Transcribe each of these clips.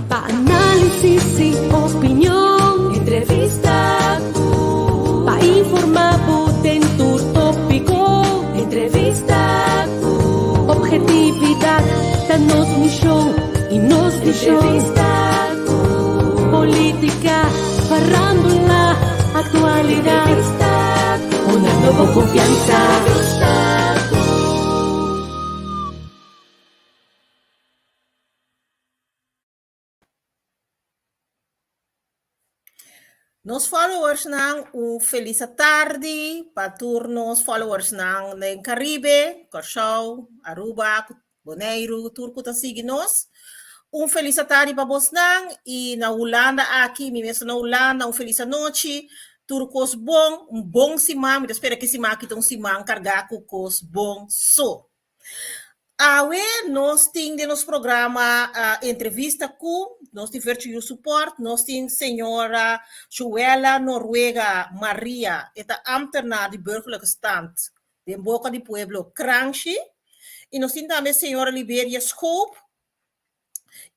Pa' análisis y opinión, entrevista pa' informar en tu tópico, entrevista objetividad, danos mi show y nos di show, política, farándula, actualidad, una nueva confianza. Nos followers ng feliz tarde para nos followers ng Caribe, Curaçao, Aruba, Bonaire, Turco ta sigue nos. Feliz tarde para vos e na Holanda aqui, mesmo na Holanda, feliz noite. Turcos bom simão, me espera que simão aqui tão simão cargar cocos bom so. Nós temos nos programa entrevista com nós tivemos suporte, nós temos senhora Joella Noruega Maria, esta ambtenaar de burgerlijke stand, de Boca de Pueblo Kranchi, e nós temos também senhora Liberia Scoop,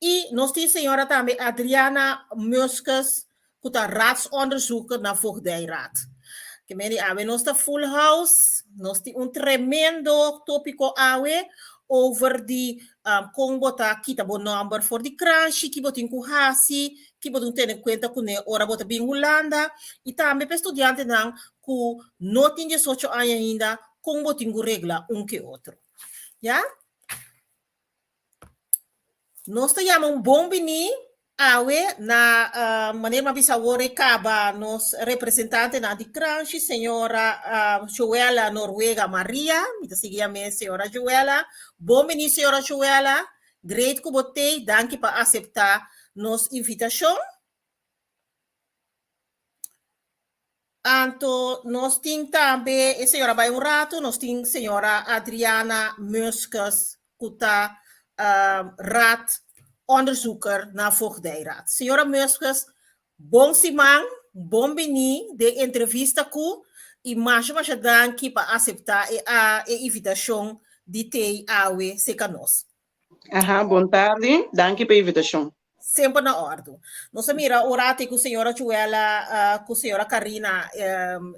e nós temos senhora também Adriana Muscus, que está raadsonderzoeker na voogdijraad. Que nós está full house, nós temos tremendo tópico over die Congo ta kita bo number for the crash que botin ku hasi que botin ter conta com ne ora bota bem Holanda e também para estudante não ku não tem 18 anos ainda com botin ku regla que outro já nós te chamamos bom bini na maneira bisa ore caba nos representante na di crash senhora Joella Noruega Maria me seguia me senhora Joella bom bini senhora Joella great que botei danke para aceitar nos invitação anto nós tem também a senhora vai rato nós tem senhora Adriana Muscus que tá rat onderzoeker naar voogdijraad. Senhora Muscus, bom simang, bom bini de entrevista ku e mais danke para aceitar a invitação de te awe secanos. Boa tarde, danke pela invitação. Sempre na ordem. Nós mira orate com a senhora Joella, com a senhora Karina,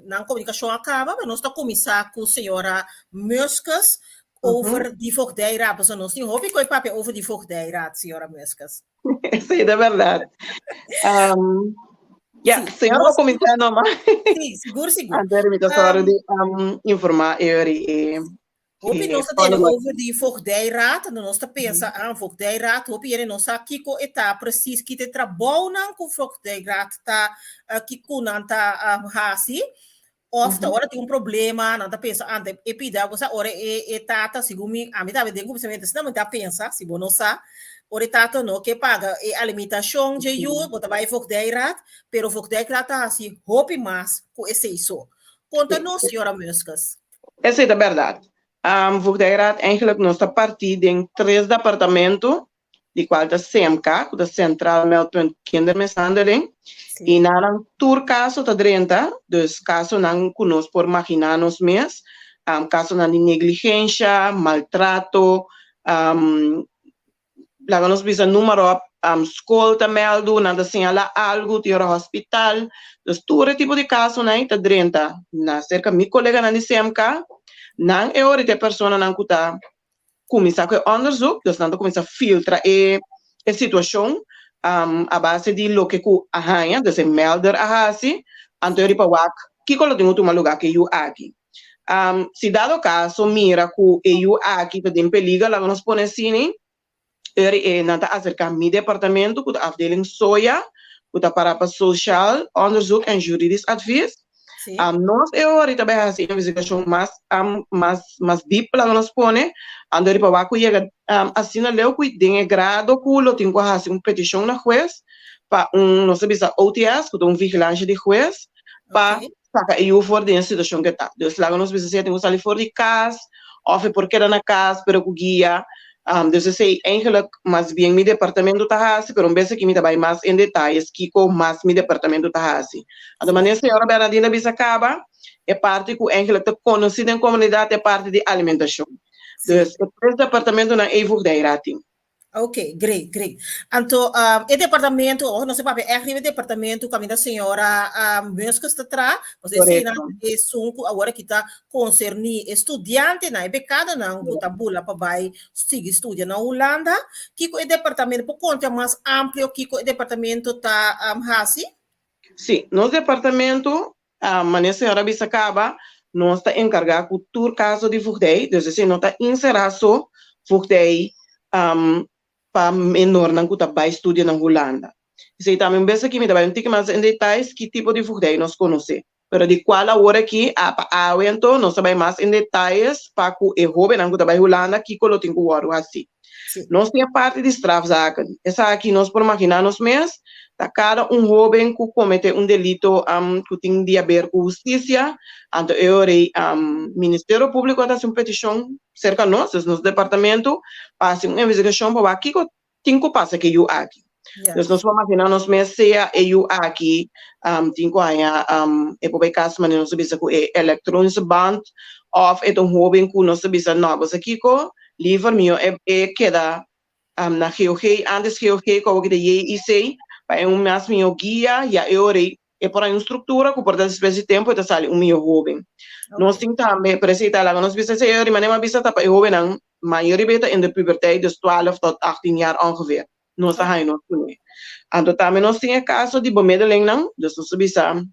na comunicação acaba, mas nós estamos começar com a senhora Muscus, over die voogdijraad. Dus ons niet hoop ik ooit papi over die voogdijraad, senhora Muscus. Sim, é verdade. Senhora, vou comentar normal. Sim, seguro. Até me dá hora de informar e hoop je nog dat over die voogdijraad, en dan te pensa aan voogdijraad, hoop je nog dat kiko eta precies kite trabalho nan com voogdijraad ta kiko nan ta hasi. Of ta ora tem problema, não tá pensa ante epida, você ora tata sigumi, a mitad de grupo semente, não tá pensa, se bom não sa, ora tata no que paga alimentação de you, bota vai voogdijraad, pero voogdijraad tá assim, hope mais com esse isso. Conta-nos, senhora Muscus. Essa é a verdade. Voogdijraad eigenlijk nós está partido em 3 departamentos, de qual está CMK, que é Central Meldpunt Kindermishandeling. E na tur caso está 30, dus caso não conosco por imaginar-nos mesmo, caso de negligência, maltrato, lá nós visa número escola tá meldo, nada señala algo, tira hospital, dus tur tipo de caso não está 30, na cerca mi colega na CMK, não é hora de pessoa não cuta começar com onderzoek, dus não começar a filtrar a situação a base de lo que ku ahaya, dus een melder ahasi, anterior para wak, que colo tenho uma lugar que eu aqui. Se dado caso mira ku eu aqui para dem peliga, lá nos pone cine, nanta acerca mi departamento, ku afdeling soja, ku para social, onderzoek en juridisch advies. Nós ahorita vai fazer investigação mais deep lá nos pone, andar para lá que chega assim na lei que tem grado que lo tem que fazer uma petição na juez para não sei se OTS que tem vigilância de juez para sacar eu fora da situação que está. Então lá nós precisamos ter sair fora de casa, ou porque era na casa, pero com guia. Dus sei eigenlijk mais bem meu departamento tá assim, pero vez que me trabalha mais em detalhes que com mais meu departamento tá assim. A maneira senhora Bernardina Bisacaba é parte que eigenlijk te conhecida em comunidade é parte de alimentação. Dus het departamento na Evo Dairati. Ok, great, great. Então, o departamento, não sei para é o departamento que a senhora mesmo que está atrás, você ensina Correto. e sunco agora que está concerni estudante na becada não, que está bula para vai seguir estudia na Holanda, que o departamento por conta mais amplo que o departamento está hasi? Sim, no departamento, a senhora Bissacaba, nós está encarregado com todo caso de furtei, então assim, nós está encerrado furtei para menor não que vai estudar na Holanda. Isso também pensa que me dá um pouco mais em detalhes que tipo de furtei nós conhecemos. Pero de qual a hora que a então nós sabemos mais em detalhes para que o jovem não que vai Holanda que coloque o ouro assim. Nós temos a parte de strafzaken. Essa aqui nós por imaginar nos mês, tá cada jovem que comete delito que tem de haver com justiça, então eu Ministério Público está uma petição cerca de nós, nosso departamento, para uma investigação para aqui que tem que passar que eu aqui. Então nós vamos imaginar nos mês se eu aqui tem que é por caso mas nós sabemos que é eletrônico band of é jovem que nós sabemos novos aqui que livre meu queda na GeoG, antes GeoG, como que de IC, para mais meu guia, e eu é por uma estrutura que por essa espécie de tempo, então sai meu jovem. Nós temos também, precisa lá, nós precisamos ser, mas não precisa para jovem, não, maioria in de puberteit, dus 12 tot 18 jaar ongeveer. Nós está aí, nós temos. Então também nós temos caso de bemiddeling, não, dus nós precisamos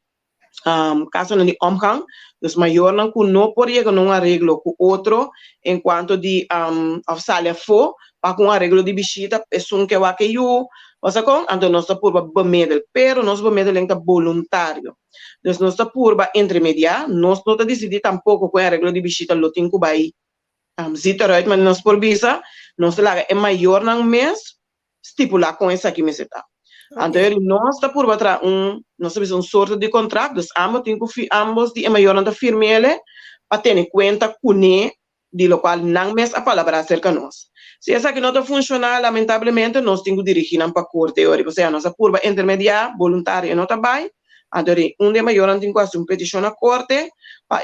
caso de omgang, dus maior não que não pode chegar num arreglo com outro, enquanto de saia for, para com arreglo de bichita, é que eu aqui eu, você com, então nós está por bemedel, pero nós bemedel é voluntário, dus nós está por intermediar, nós não está decidir tampouco com arreglo de bichita, lo tem que vai zitter uit, mas nós por visa, nós lá é maior não mês, estipular com essa aqui me está. Então, nós está por baixo nós temos sorte de contrato, ambos de maior da firma ele, para ter em conta que de lo qual não mesmo a palavra acerca de nós. Se essa aqui não está funcionando, lamentavelmente, nós temos que dirigir para a corte teórica, ou seja, nossa curva intermediária, voluntária, não está bem, então, de maior tem quase uma petição na corte, para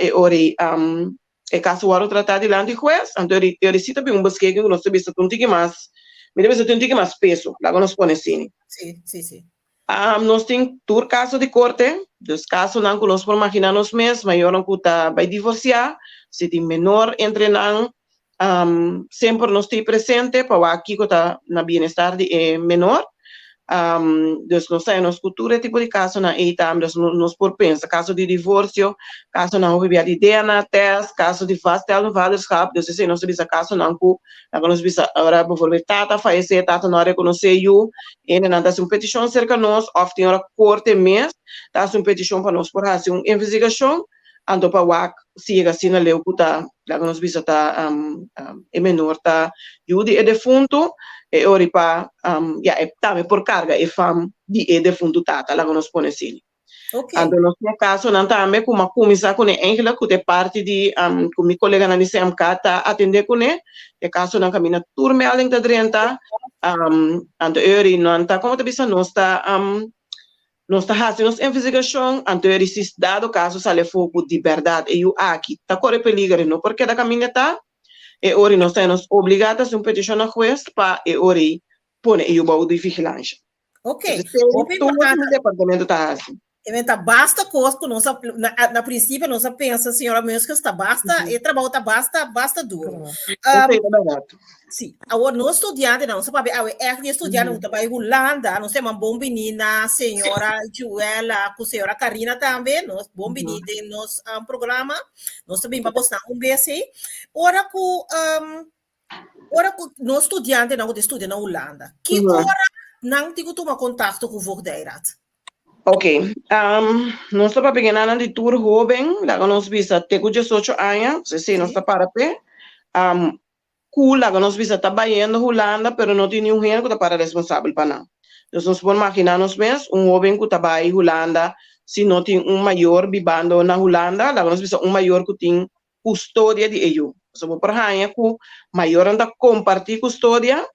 caso o tratado diante do juez, então, eu recito bem busquei que nós temos um tique mais, me deve ser um tique mais peso, lá que nós põe assim. Sim. Nós temos todo caso de corte, dos casos não que nós por imaginar nos meses, maior não que vai divorciar, se tem menor entre não, sempre nós temos presente para aqui que está na bem-estar de menor, dus nós temos cultura tipo de caso na EITAM, dus nós por pensar, caso de divórcio, caso não houve de DNA test, caso de vastelo vaderschap, dus assim nós temos caso não que nós temos agora por exemplo tata falecer, tata não reconhecer eu, e não dá uma petição cerca de nós, ou tem hora corte mês, dá uma petição para nós por fazer uma investigação, então para o siga assim na lei que tá, lá nós temos tá é menor tá, eu de defunto e ora para também por carga e fam de defunto tata lá que nós põe assim. Então nós no caso não também como começar com ele que é parte de com meu colega na CMK tá atender com ele e caso não caminha turma além da 30 então eu não tá como te nós está fazendo uma investigação, então eu disse dado caso sale fogo de verdade e eu aqui tá corre perigo não porque da caminheta e ora nós estamos obrigados a fazer uma petição ao juez para e ora pôr e o baú de vigilância. Todo o departamento está assim. Então, basta coisa que na princípio nós pensa, senhora mesmo que está basta e trabalho está basta duro. Sim, agora nós estudante não sabe, é estudante não trabalha em Holanda, não sei uma bom menina, senhora Joela, com senhora Karina também, nós bom menina em nosso programa, nós também vamos postar BC. Ora que nós estudante não estuda na Holanda, que hora não tenho tomar contato com o Vordeirat? Ok, nós estamos pegando de tour jovem, lá nós visa ter 18 anos, se nós está para pé, lá nós visa trabalhando Holanda, pero não tem nenhum que está para responsável para nada. Então nós podemos imaginar nos mês, jovem que trabalha em Holanda, se não tem maior vivendo na Holanda, lá nós visa maior que tem custódia de ele. Então por exemplo, que maior anda compartir custódia,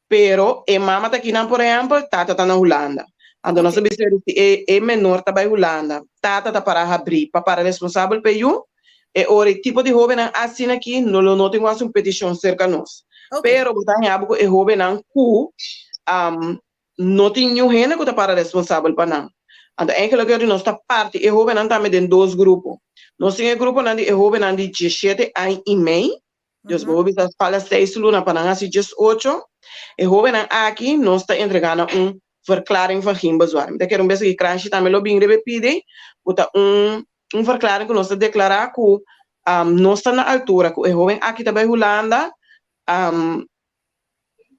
pero a mama está aqui, por exemplo, está na Holanda. Então, nós sabemos que é menor trabalha em Holanda, tata para abrir, para responsável por eu, e o tipo de jovem assim aqui, não tem uma petição cerca de nós. Pero buta hanya buko e hobe nang ku no tinha gente que tá para responsável para não. Então enkele keer nós tá parte e hobe nang tame den dois grupos. Nós tinha grupo nang di e hobe nang di 17 ai e meio. Dus we hebben dat fala 6 luna para nós 18. E hobe nang aqui nós tá entregando verklaring van geen bezwaar. Dat quero mesmo que crunch também lo bem repide, buta verklaring que nós tá declarar que nós está na altura que o jovem aqui também Holanda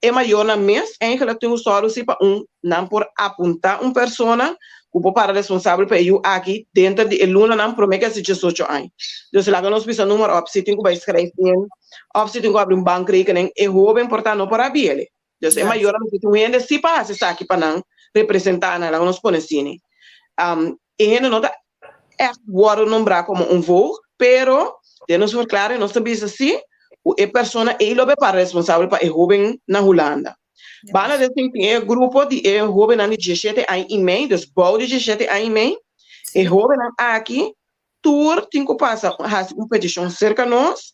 é maior na mês, eigenlijk tem só se para não por apontar persona que pode para responsável para eu aqui dentro de luna não promete que se 18 anos. Então lá nós precisa número op sitting que vai escrever op sitting que abre bankrekening é jovem portanto não para abrir. Então é maior na situação ainda se para se aqui para não representar na nós põe assim. E não tá é agora nombrar como voo, pero temos verklaring nós também assim a persona ele é para responsável para o jovem na Holanda. Bana assim tem grupo de jovem na 17 anos e meio, dus bouw de 17 anos e meio, e jovem aqui tour tem que passar petição cerca nós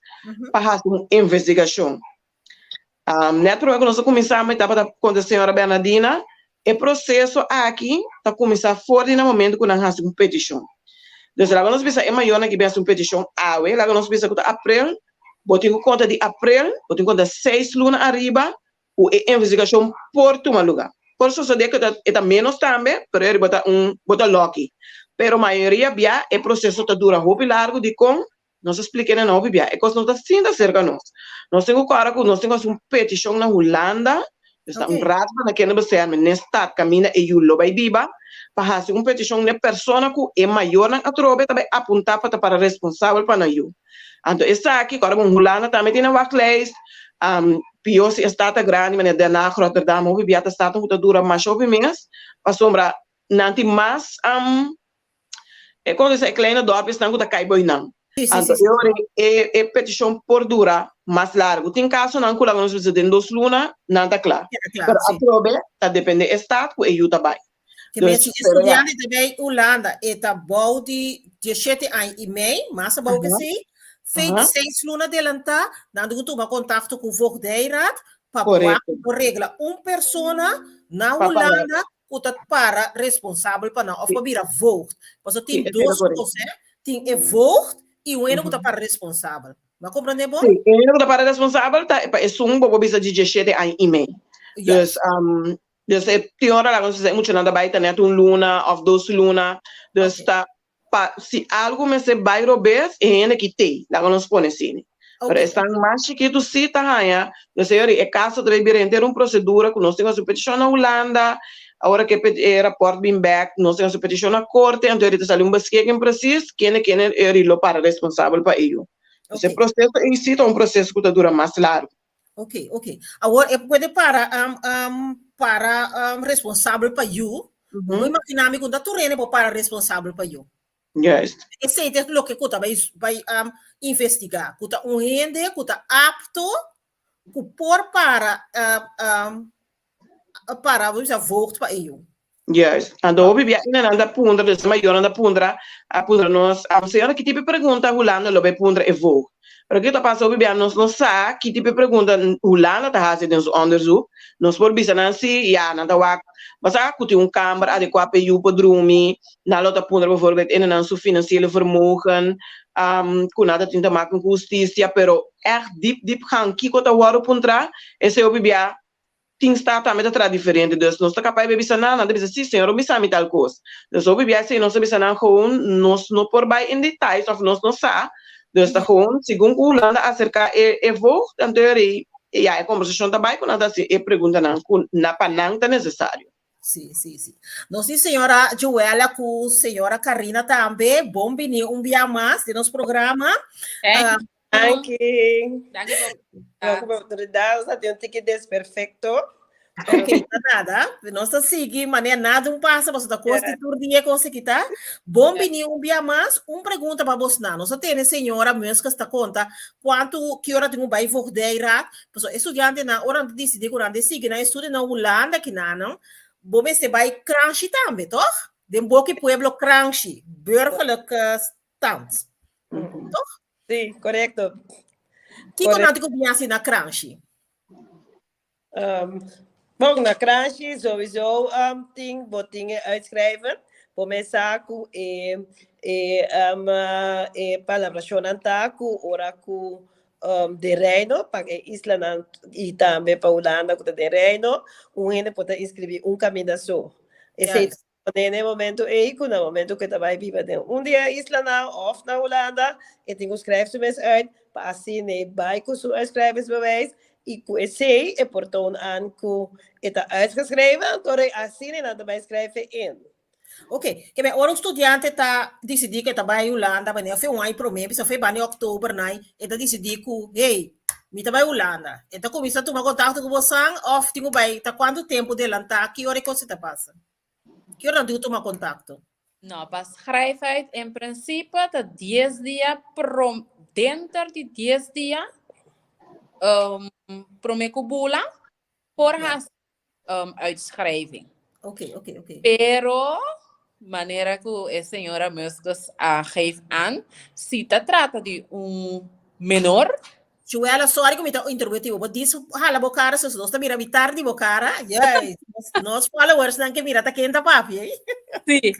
para fazer uma investigação. Netro que nós começamos a com a senhora Bernardina, o processo aqui está começar fora no momento que nós fazemos uma petição. Dus lá nós pensamos é maior que uma petição awe, lá nós pensamos que abril botinho conta de abril, botinho conta 6 luna arriba, a investigação por tomar lugar. Por isso, que está menos também, pero ele bota loki. Pero a maioria, bia, o processo está dura muito largo de com, nós explicamos não, bia, é coisa não está sendo cerca nós. Nós temos agora que nós temos uma petição na Holanda, está rato naquele becerme, nesse estado, caminha e o vai biba, para fazer uma petição na pessoa que é maior na atrobe, também apontar para responsável para não. Então, essa aqui, agora, Holanda também tem uma wachtlijst, pior se está grande, mas Den Haag, Rotterdam, o bia está muito dura, mas o mês, para sombra, não tem mais, é quando esse kleine dorp está com a caiboi não. Então, é petição por dura, mais largo. Tem caso não, quando nós precisamos 2 luna, não está claro. Mas a prova está depende do estado que eu também. Que mesmo estudante também Holanda, está bom de 17 anos e meio, mas a bom que sim. Feito 6 luna adelantar, dando tu contato com o Voogdijraad, para regla persona na Holanda que para responsável para não virar voogd. Porque tem 2 coisas, tem voogd e o eno que para responsável. Mas compreende bom? Sim, o eno que para responsável é bobo bisa de 17 anos e meio. Dus tem hora lá quando você muito nada baita, né, luna ou 2 luna, dus está se algo me se vai roubar, é ainda que tem, lá nós põe assim. Mas estão mais chiquitos, se tá ganha, eu sei, é caso de ter uma procedura que nós temos uma petição na Holanda, a hora que o rapport vem back, nós temos uma petição na corte, então ele está ali besquequem preciso, quem é ele para responsável para ele. Esse processo em si é processo que dura mais largo. Ok. Agora, pode para responsável para you, o imaginário que tu rene para responsável para you. Yes. Esse é o que tu vai investigar. Tu tá rende, tu tá apto, tu por para vamos voto para ele. Yes. Então, eu vivia na pundra, desde maior na pundra, a pundra nós, a senhora que tipo pergunta Holanda lo vai pundra e voto. Porque tu passa o bebê nós não sabe que tipo pergunta Holanda tá fazendo uns onderzoek, nós por bisa nansi ja na tawak basta que tem câmara adequado para o padrão na lota pondra bijvoorbeeld in een financiële vermogen com nada tem te maken com justiça pero echt diep gaan kiko ta waro puntra esse o bebê tem está também tá diferente dus nós tá capaz de bisa nada bisa sim senhor bisa mi tal coisa dus o bebê se nós bisa não gewoon nós não por vai em detalhes of nós não sabe dus tá gewoon segundo Holanda acerca e vou então e a conversação também com nada assim e pergunta não na panang tá necessário. Sim. Não sei senhora Joela com senhora Karina também bom vir um dia mais de nosso programa. Thank you. Como autoridade tem um ticket desperfeito. Ok, nada. Nós seguimos, mas nada passa, você está constituindo com você que tá. Bom vir um dia mais. Pergunta para você não. Nós temos senhora mesmo que está conta que hora tem vai Voogdijraad. Pessoal, estudante na hora de decidir quando decide na estudo na Holanda que não. Bom, você vai crunch também, toch? De boque pueblo crunch, burgerlijke stand. Toch? Sim, correto. Que quando você assim na crunch? Bom, na Cransje sowieso dingen uitschrijven. Começar com palavra chonantaku, oraku de reino, para Isla e também para Holanda, com de reino, gente pode escrever caminho. Esse no momento no momento que vai viver dia Isla of na Holanda, e tenho schrijfsbewijs uit, para assim bij com seu schrijfsbewijs. E esse é portão aan que está uitgeschreven, door assim en dan bij schrijven in. Ok, que bem, ora o estudante tá decidir que tá vai Holanda, mas foi um ano para mim, só foi em outubro, né? E tá decidir que, hey, me tá vai Holanda. E tá começando a tomar contato com você, of tinha vai, tá quanto tempo de lá tá, que hora que você tá passa? Que hora tu tomar contato? Não, para schrijven, in principe, tá 10 dias, dentro de 10 dias, promekubula, por uitschrijving. Ok. Pero, maneira que a senhora Muscus geeft aan, se trata de menor. Joela, sorry que me tá interrompindo, mas disso, hala bocara, se nós tá mira mitar de bocara, yes, nós followers não que mira tá quente papi, hein? Sim.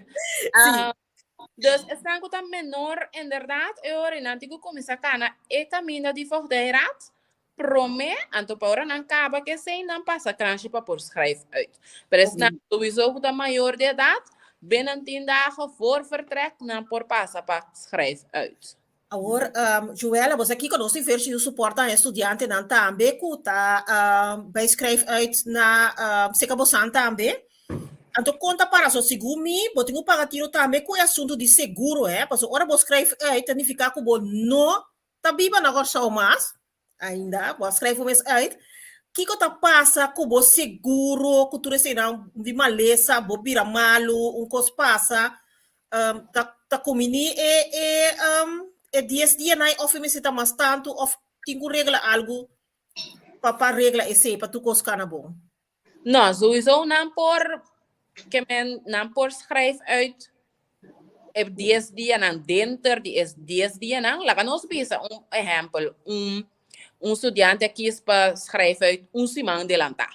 Dus están com menor, inderdaad, en antigo começa cana, e caminho de voortdurend, prome, anto para não acaba que sem não passa crunch para por schrijf uit. Mas na sowieso com maior de idade, binnen 10 dagen voor vertrek, não por passa para schrijf uit. Agora, Joela, você aqui conosco e o suporte a estudante não também, que tá vai escrever uit na Secabosan também. Então, conta para só segundo mim, eu tenho pagatiro também com o assunto de seguro, porque ora você escreve uit, significa que você não tá viva na corça ou mais, ainda, você escreve mais uit, que tá passa com o seguro, que tu recebe de maleza, você vira malo, coisa passa, tá comini e 10 dias não of me se tá mais tanto, of tenho regla algo, para regla esse, para tu coisa na bom. Não, sowieso não por que men não por schrijf uit 10 dias não dentro de 10 dias não lá nós bisa exemplo estudante aqui para schrijven uit semana de lanta.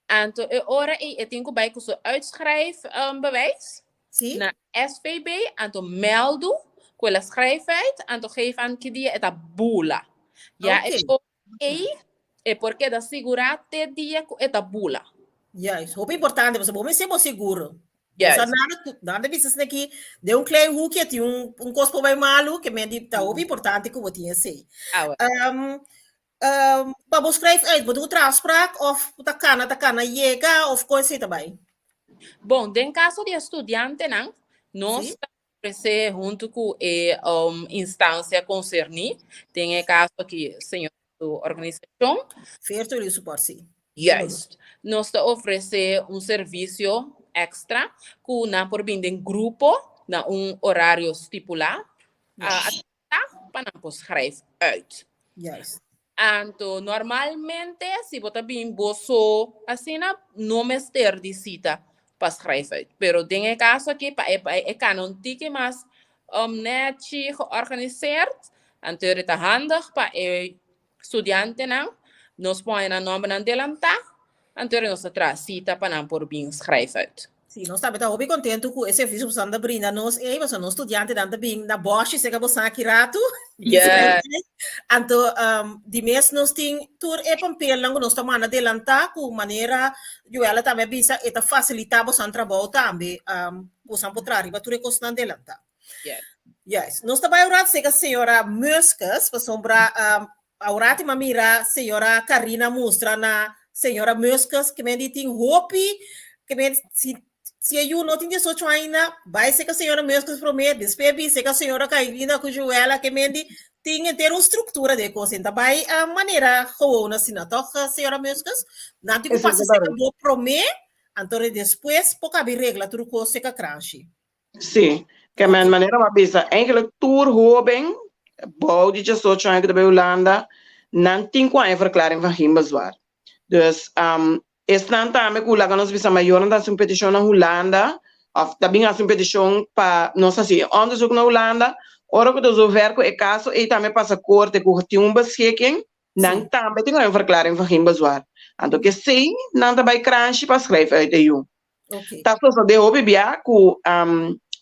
Então ora eu tenho que bij so uitschrijf bewijs na SVB então meldo quella schrijfheid então geef aan que dia eta bula ja é porque da segurar te dia eta bula. Yes, hope importante, você bom ser seguro. Yes. Nada disso aqui, de klein hoekje, tem cospo bij malo, que me diz, tá importante que eu tinha sei. Para você escrever uit, você transpraak of tá cana chega of coisa também. Bom, em caso de estudante, não, nós oferecer junto com a instância concernida, tem o caso aqui, senhor da organização. Feito e suporte, sim. Yes. Nós oferecer serviço extra que não por vir em grupo, na horário estipulado, para não escrever uit. Yes. Então, normalmente, se você bem bolso, assim, não me ter de cita para escrever. Pero tem caso aqui, é canon tique, mas net georganiseerd, então é handig para estudante não. Nós põe a nome na delanta, então nós cita para não por bem escrever. Sim, nós também estamos bem contentes com esse serviço que você brinda nós, mas nós estudante dando bem na Bosch, se acabou aqui rato. Então, de mês nós temos tur e papel lang nós estamos na delanta com maneira, ela também bisa eta facilitar o trabalho também, você pode arriba tur e costa na delanta. Yes, nós também agora sei que a senhora Muscus, para sombra agora tem mira senhora Karina mostra na senhora Muscus que me diz hope que me se eu não tinha só ainda vai ser que a senhora Muscus promete depois ser que a senhora Karina com Joela que me diz tinha ter uma estrutura de coisa então vai a maneira como assim na toca senhora Muscus não tem que passar ser que vou promete então depois pouca abrir regra tudo coisa que crunch. Sim, que a maneira uma bisa enkele tour hoben bouw die je zo tjang de bij Holanda, nan tinko een verklaring van geen bezwaar. Dus is dan também que lá nós bisa maior na competição na Holanda, of também a competição para nós assim, onderzoek na Holanda, ora que do ver com o caso e também passa corte com tinha beschikking, nan também tem een verklaring van geen bezwaar. Anto que sei, não tá vai crunch para escrever uit de you. Ok. Tá só de hobby bia ku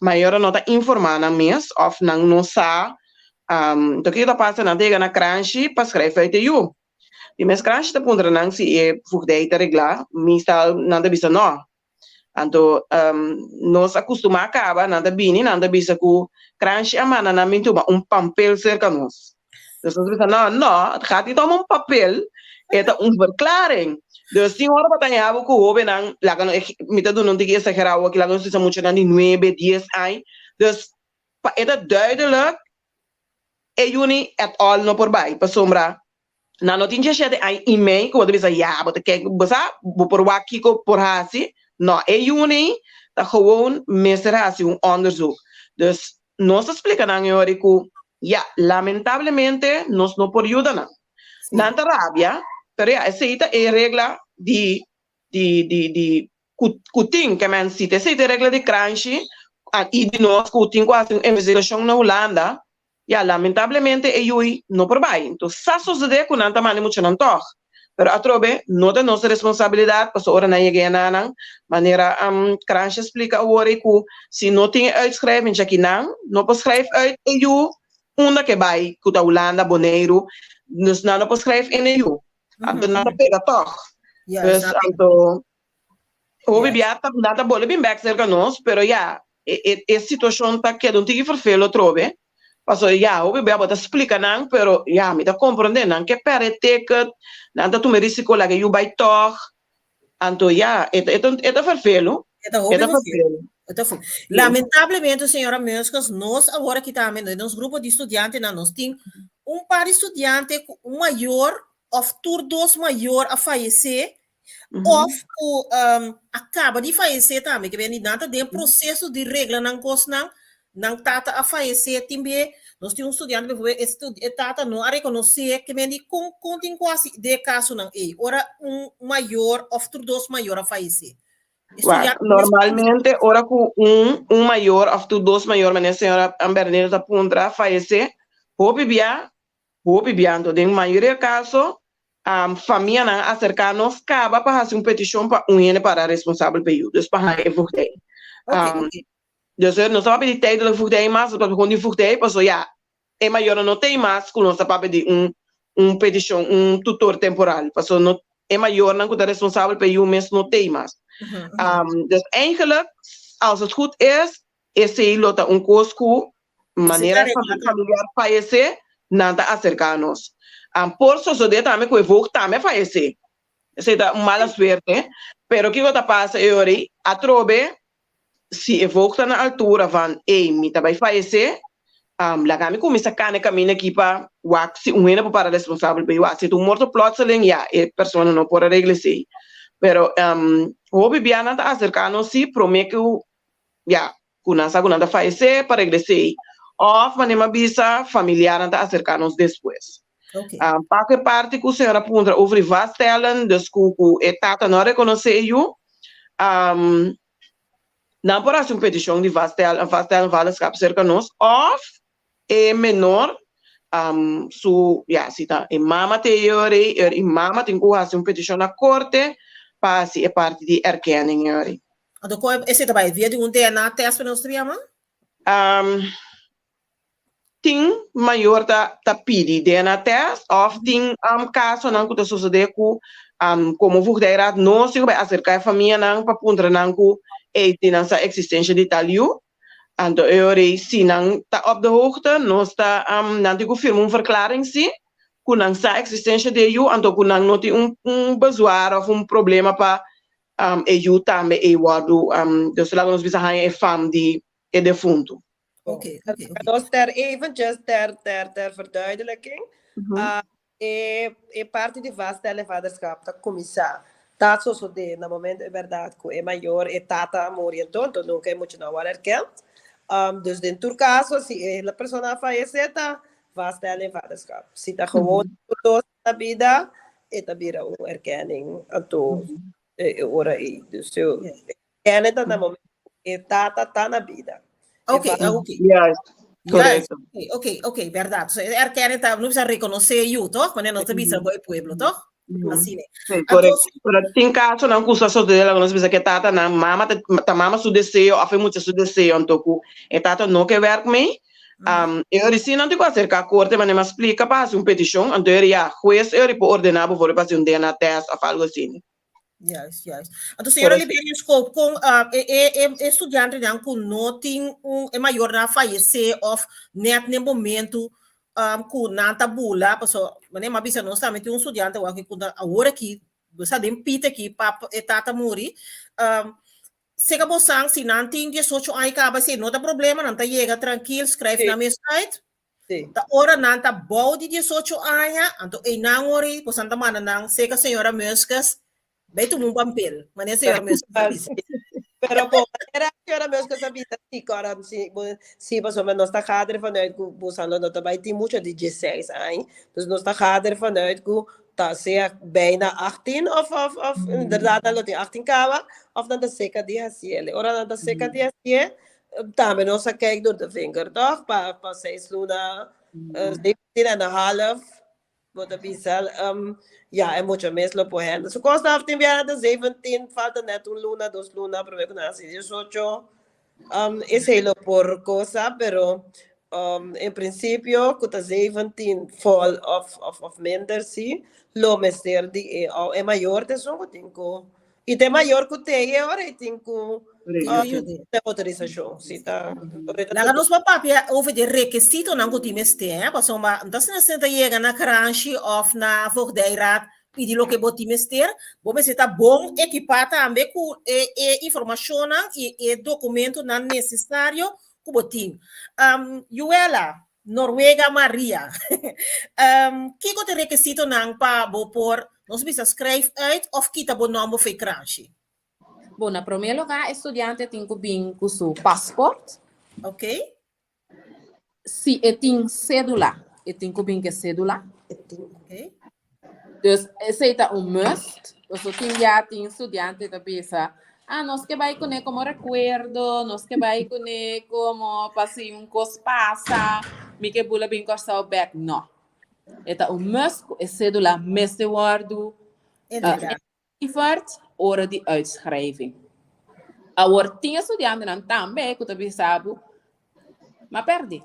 maior nota informar na mes of nang no sa to que tá passa na dega na crunch para escrever uit de you. Die mes crunch te pondra nang si e fugdei te regla, mistal nanda bisa no. Anto nos acostuma acaba nanda bini nanda bisa ku crunch amana na mintuba papel cerca nos. Dus nós bisa no, het gaat niet om een papel, het is een verklaring. Dus die horen wat aan jou ku hobe nang lagan mita doen niet exagerado, que lagan se mucho na 9, 10 ai. Dus het is duidelijk juni het al no por bai, pa sombra. Na notícia chega ai e-mail, quando bisa ja, bota kijk, bisa por waki ko por hasi. No, juni tá gewoon miseratie, um onderzoek. Dus nós explica aan jou que ja, lamentavelmente nós não por ajuda não. Nanta rabia, pero ja, aceita a regla de kuting que men cita, aceita a regla de crunch, e de nós kuting quase uma investigação na Holanda. Ja, lamentavelmente eu não por bem. Então, só sucede que nanta mane muito não toh. Pero atrobe, não é nossa responsabilidade, para ora na chegar na maneira crunch explica o ori que se não tem uitschrijven, já que não pode escrever uit EU, uma que vai que a Holanda boneiro, dus não pode escrever em EU. Então não pega toch. Dus então o bibiata nada bole bem back cerca nós, pero ja, é situação tá que não tem que verfelo trobe. Paso ja, o bebê bota explica não, pero ja, me tá compreendendo não que pare teket, não tá tu me risco lá que eu vai toch. Então ja, é verfelo. Lamentavelmente, senhora Meuskas, nós agora que também, nós grupo de estudantes, nós temos par de estudantes maior, ou todos maior a falecer, ou acaba de falecer também, que vem de processo de regra não costa não tata a falecer também. Nós temos estudante que tata não a reconhecer que vem de contem quase de caso não é. Ora maior, ou todos maior a falecer. Normalmente, ora com maior, ou dois maior, mas a senhora Ambernina da Pundra falecer, houve bia, então, em maioria dos casos, a família não acerca-nos acaba para fazer uma petição para para responsável pelo isso, para a fugdei. Dus não sabe de tijd dat fugdei mas, dat gewoon die fugdei, pas ja, é maior não tem mais, que não sabe de petição, tutor temporal, pas não é maior não que é responsável pelo mês não tem mais. Dus eigenlijk, als het goed is, esse lota costo maneira familiar falecer, nada acercarnos. Por sociedade também que evoca também falecer. Essa é uma mala suerte, pero que está passa é ori a trobe se evoca na altura van me vai falecer, lá kami começa a caminhar aqui para se ena para responsável pelo se tu morto plotseling ja, a pessoa não pode regrecer. Pero o bibiana está acercando se promete ja, kunasa kunanda falecer para regrecer. Of manema bisa familiar está acercando depois. Para que parte que a senhora aponta over vastellen, dus que tata não reconhece eu, não por uma petição de vastellen vale escapar cerca nós, of menor, se tá mama teorie, mama tem que fazer uma petição na corte, para se é parte de erkenning yori. Então, esse trabalho via de DNA test para nós trabalhar? Tem maior da pedi DNA test, of tem caso não que sucede com como vou dar não se vai acercar a família não para ponderar não que tem essa existência de talio. Então eu se não tá op de hoogte, nós tá não tem que firmar verklaring se com essa existência de eu, então com não tem bezwaar of problema para eu também guardo dus laten we zeggen é fam de defunto. Okay. Dus even just ter verduidelijking. Parte de vaststellen vaderschap, da commissar. Dat zo de, na momento é verdade que é maior, é tata morientou, então nunca é muito não erkend. Dus in tur caso, se a pessoa falece, tá vaststellen vaderschap. Se tá gewoon todos na vida, é tabira erkenning. Então, ora aí, dus eu erkennen dat na momento é tata tá na vida. Okay. Yes, correcto. Okay, verdade. So, erkennen, não precisa reconhecer eu, toch? Quando não precisa do pueblo, toch? Assim, né? Sim, correto. Pero tem caso não custa só dela, nós pensa que tata na mama ta mama su desejo, afe muito su desejo, então e tata não quer ver comigo. Eu disse não te vou acercar a corte, mas me explica para uma petição, então eu ia juiz eu pode ordenar para fazer um DNA test ou algo assim. Yes. Então, senhora Libério Scope, com estudante que não tem maior na falecer of net no momento com na tabula, pessoal, mas nem mais não está, mas tem estudante que quando a hora que você tem pita aqui para etata muri, se acabou sang se não tem 18 anos acaba se não tem problema, não tá chega tranquilo, escreve na minha site. Sim. Ta ora não tá bom de 18 anos, então e não ori, por santa mana não, se a senhora Mescas Beto um papel, mas nem senhora mesmo. Pero bom, era a senhora mesmo que sabia que agora se mais ou menos está cadre vanuit que buscando não também tem muito de 16 anos, dus nós está cadre vanuit que tá ser bijna 18 of inderdaad dan die 18 kawa of dan de zeker die hasiele. Ora dan de zeker die hasiele, também nós kijken door de vinger toch, pa 6 luna, 17,5. Wordt een beetje, ja, en moet je meestal op hen. Zo kost 18 jaar de 17, falta net un luna, 2 luna, pero con así 18. Es heel por cosa, pero in principio, con 17 fall of minder, sí, lo mester di e mayor de son, tengo. Y de mayor que te ahora, tengo de autorização, sim, tá. Lá nos papapia over de requisito não que time este, passou uma, então se você chega na cranche of na voordeirat, pedir lo que boti mester, bom se tá bom equipado também com informação e documento não necessário que botim. Yuela, Noruega Maria. Que que requisito não para por nós precisa escrever uit of kita bo nome foi cranche. Bom, na primeiro lugar, estudante tem que vir com seu passaporte. Ok. Se tem cédula, tem que vir com cédula. Ok. Dus esse é um must. Você tem estudante que pensa, nós que vai com como recuerdo, nós que vai com como passei passa, me que bula bem cortar o back, não. É um must, é cédula, meeste waarde, hora de uitschrijving. Agora, tinha estudante não também, que também sabe, mas perde.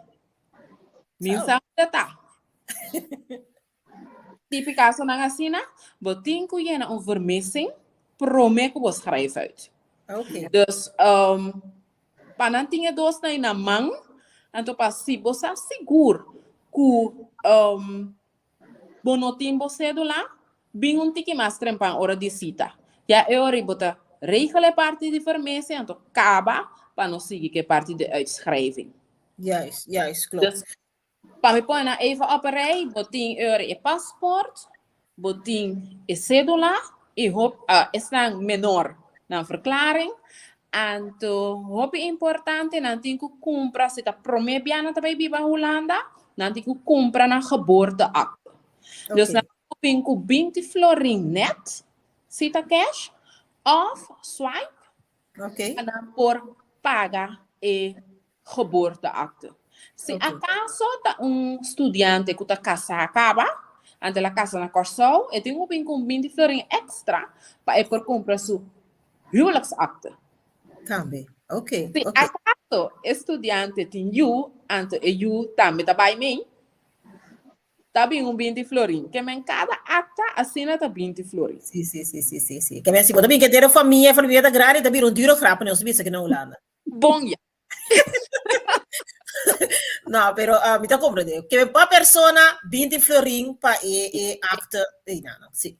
Minha tá. Typicação na assina, botin que é uma vermissing, promete que você schrijft uit. Okay. Dus, para não ter dois na mão, então para se você seguro que bonotim você do lá, bem tiki mais trempan hora de cita. Ja, eu bota regele parte de vermissing, então acaba para não seguir que parte de uitschrijving. Juist, klopt. Dus, para me pôr even op een rij, botin je paspoort, botin je cédula, e is dan menor na verklaring. Então, hope importante, não tem que comprar, se tá promebiana também viva Holanda, não tem que comprar na geboorteakte. Okay. Dus, não tem que 20 florin net, se tá cash, of swipe, okay. En dan por paga e geboorteakte. Se acaso tá estudante que está casa acaba, ante a casa na Corsol, e tem com 20 florin extra para por comprar sua huwelijksakte. Também, ok. Se acaso estudante tem ante também tá by mim, tá bem 20 florin, que em cada acta assina tá 20 florin. Sim. Que assim, também que ter família da grande, também duro frapa, não sabia que na Holanda. Bom, já. No, pero mi te comprende que pa persona 20 florin pa acta no, sì.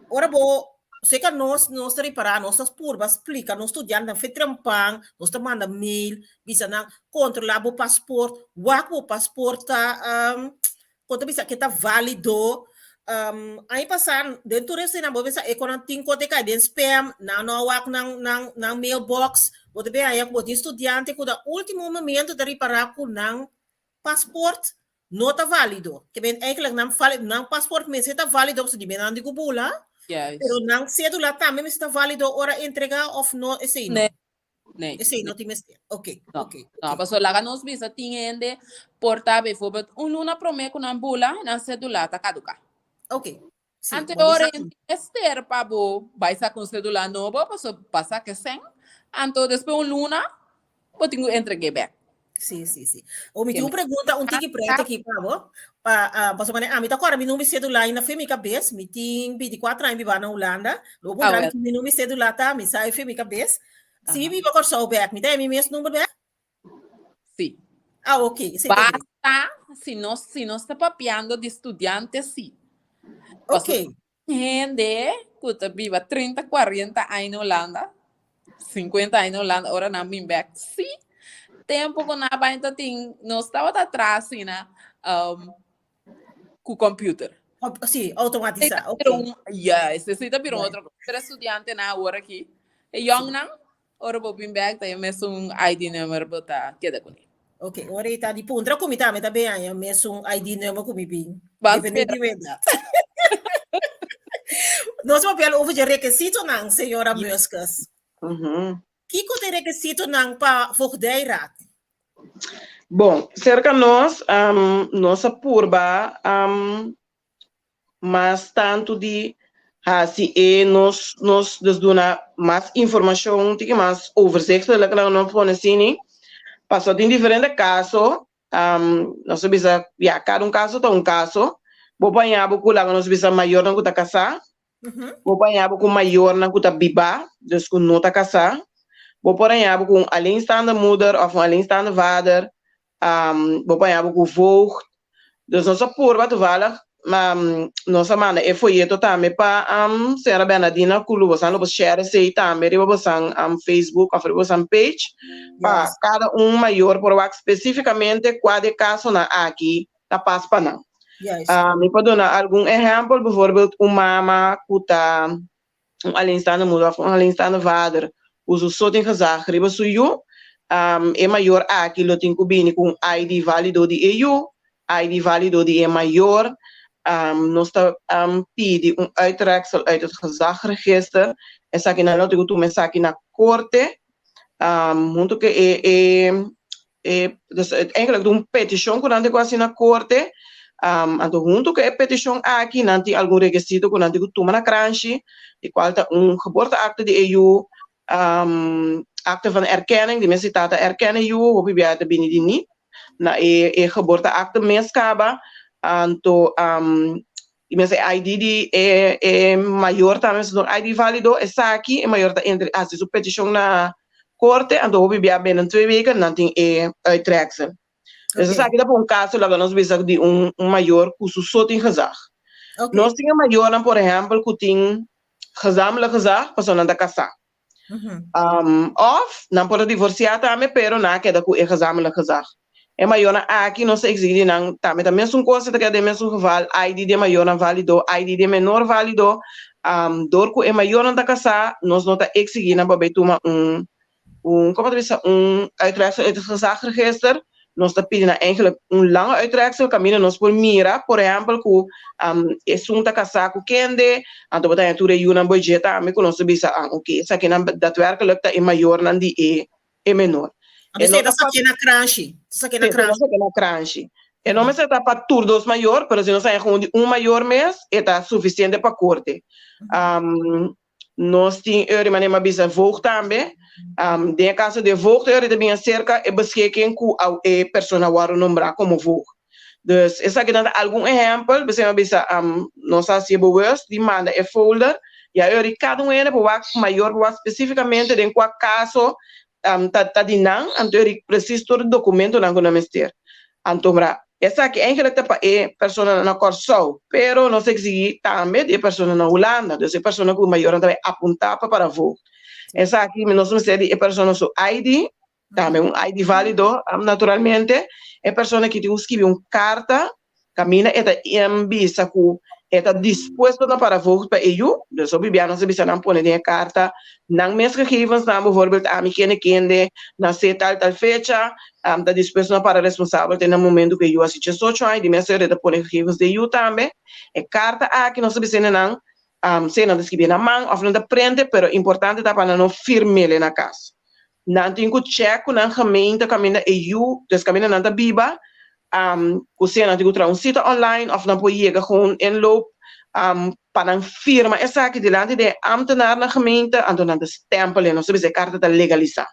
Ora se que nós reparar nossas purvas explica nós estudante na fetrampang nós te manda mail bisa na controlar o passaporte o passaporte quando bisa que tá válido aí passar dentro desse na bolsa é quando tem que ter den spam não wak nang mailbox pode ver aí que estudante que no último momento de reparar com nang passaporte não está válido que bem eigenlijk nang passaporte mas está válido se de bem andi kubula. Yes. Pero nang cédula também está válido ora entregar ou não esse não. Nee. Sim, não tem mistério. Ok, No, ok. no, paso laga nos bisa tingende porta bijvoorbeeld un luna prome con ambula na cedula ta caduca. Ok. Sim, Ante pode ore ser. ester pa bo vai sa con cedula novo paso pasa que sen. Anto después un luna po tingo entregue back. Sim, sim, sim. O me Que tem uma me- pergunta, um tique preto aqui, para vos. Passo a mim, agora, meu nome celular na minha cabeça, me tem 24 anos, vivo na Holanda. Logo, Ah, well. meu nome celular tá, me sai minha cabeça. Se Aha. me vivo agora só back, me dá meu mesmo número back? Sí. Ah, ok, sim, entendi. Basta si no está papiando de estudiante, sí. Ok, Paso gente que viva 30, 40 años en Holanda, 50 años en Holanda, ahora na min back. Sí. Tempo que na baita ting no estava atrás, assim, né? Com o computer. sim, automatizar, ok. Yes, necessita vir Right. outra coisa. Para estudante na hora aqui. E young não, ora vou vir back, tem mesmo ID number, botar, queda com ele. Ok, ora está de ponta, como está, está bem, aí, mesmo ID number como bem. Mas Depende de verdade. Nós vamos ver over de requisito não, senhora Muscas. Uhum. Que tem requisito não para voltar raad? Bom, cerca nós, nossa purba, mas tanto de se nos dona mais informação, tem mais overzicht, lá que não põe assim, passou em diferentes casos, nós sabemos, já, cada caso tem caso, vou apanhar com lá nós sabemos maior não está casar, vou apanhar com maior não está biba, dus com não está casar, vou apanhar com alleenstaande moeder of alleenstaande vader, vou apanhar com voogd, dus nossa purba toevallig, nossa mana é folheto também para senhora Bernardina Kulu, você não pode share sei também, riba você Facebook, ou você page, para cada maior por especificamente cada caso na aqui, tá passa para não. Yes. Me pode dar algum exemplo, bijvoorbeeld mama que tá alleenstaande moeder of alleenstaande vader, uso só tem gezag, riba suyo, é maior aqui, lo tem kubini com ID válido de EU, ID válido de é maior, nós está pedi uittreksel uit het gezagregister. Essa aqui na nota que tu me aqui na corte, muito que dus eigenlijk petition que quase na corte, então junto que petition aqui nanti algum requisito que nanti que tu na cranche, de qual tá geboorteakte de EU, akte van erkenning, die mensen tata erkennen EU, op je bij binnen die niet, na geboorteakte meeskaba. Anto imese ID di maior também se ID válido essa aqui é maior da entre as sua petição na corte anto houve bem bem 2 weken não tem uittreksel. Dus essa aqui dá para caso lá nós vemos de maior custo só tem gezag. Nós tem maior não por exemplo que tem gezamenlijk gezag para não da casa. Of não pode divorciar também pero na queda com gezamenlijk gezag. É maior aqui não se exige não também mesmo coisa que é de mesmo geval ID de maior não válido ID de menor válido dor que é maior não da casa nós não tá exigindo na babei toma como te diz uittreksel uit het gezagregister nós tá pedindo eigenlijk lange uittreksel caminho nós por mira por exemplo que é sunta casa com kende então botar em tudo aí uma budget também que nós bisa ok isso aqui não daadwerkelijk tá é maior não de é menor. Você está aqui na cranche. Está aqui na cranche. E não me está para todos maior, mas se não sai com maior mês, está suficiente para corte. Nós temos uma bisa voog também. De caso de voog, também cerca e beschikking com a pessoa que nombrar como voog. Dus essa aqui dá algum exemplo, você bisa nós se bewust, die manda e folder, e aí cada para maior especificamente em qual caso tá de não, então ele precisa todo documento não que mister. Então, essa aqui é eigenlijk para pessoa na Corsol, pero não se exige também de pessoa na Holanda, então é pessoa que maior também apontar para voo. Essa aqui nós vamos ter é pessoa seu ID, também ID válido, naturalmente, é pessoa que tem que escrever carta, camina e visa que está disposto para voar para EU, dus op bibiano se bisa não põe de carta, não mes gegevens, não bijvoorbeeld a mim kende, nascer tal fecha, está disposto para responsável no momento que eu assiste social, de mes de põe gegevens de EU também, e carta aqui não se bisa não, se não escrever na mão, ou não da prende, pero importante tá para não firme na casa. nanti ku check na gemeente camina EU, dus camina nanta biba, ku se nanti ku tra un sito online of dan po jega gewoon inloop, para firma, essa que delante de ambtenaar na gemeente, en dan de stempel en zo, ze carta te legalizar.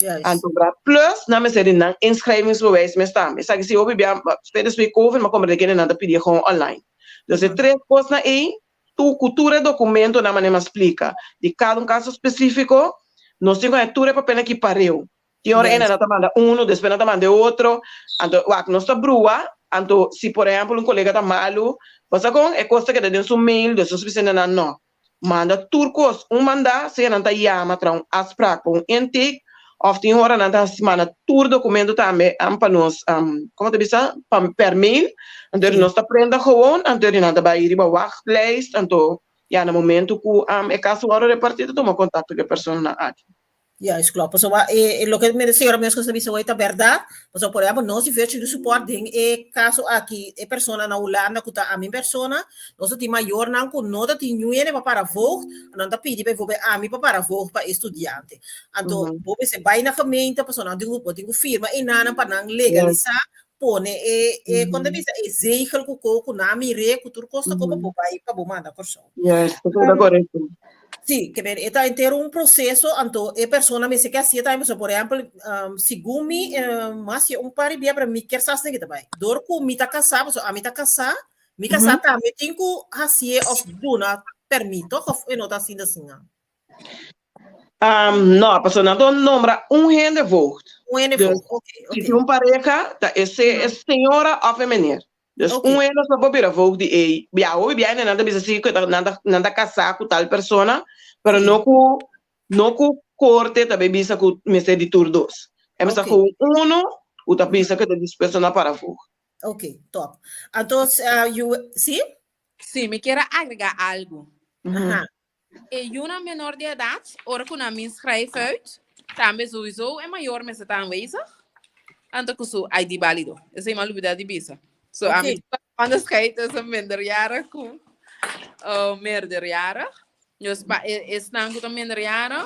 Yes. En toen plus, na me zeggen dan inschrijvingsbewijs me staan. Ik zeg, zie, spelen we COVID, maar komen er geen aan de PD gewoon online. Dus de tres cosas na tu cultura documento na manera explica. De cada caso específico, nós temos a tura papel aqui para eu. Que hora é na manda um, depois na manda outro. Então, nós está brua. Então, se por exemplo colega tá malo, passa com é coisa que dá um mail, depois você não. Manda turcos, manda, se não tá chama para aspraak, intake. Of die horen aan dat semana tour documento também para nós, como te disse, per mail. Então nós aprenda gewoon, então nós vai ir para wachtlijst, então ja no momento que é caso hora repartido toma contato com a pessoa na área. Ja, is klopt. So, lo que me decía ahora mismo que se hoy verdad. So, por ejemplo, no si fez de suporte en caso aquí, persona na Holanda que tá a minha persona, nós tem maior não com nota tem nuene para vogt, não tá pedi para vogt a mim para vogt para estudante. Então, você se vai na gemeente, pessoa tem firma e nada para não legalizar. Pone quando bisa zeigel ku na mire ku tur costa como papai para bomanda corso. Yes, tudo correto. Sí, que está inteiro un proceso, então a persona me se que assim também, por exemplo, segundo me, mas um par de para mim quer saber que também. Dor com me tá casado, a mim tá casado, me casado também tem que assim of dona permito, of não tá assim assim. Não, a pessoa não nombra rende vogt. Rende vogt, ok. Se pareja, esse é senhora ou feminina. Dus rende só pode virar vogt de hoje bem nada bisa assim que nada casar com tal persona, pero não com corte também bisa com mese de tur dos. É mesa com o tá bisa que de persona para vogt. Ok, top. Então, sim? Sim, me quero agregar algo. E uma menor de idade, ora que na minha schrijf uit, também sowieso é maior, mas está aanwezig. Então, que sou ID válido. Essa é uma novidade de bisa. So, quando schrijft is een minderjarig, meerderjarig. Dus, is dan goed een minderjarig.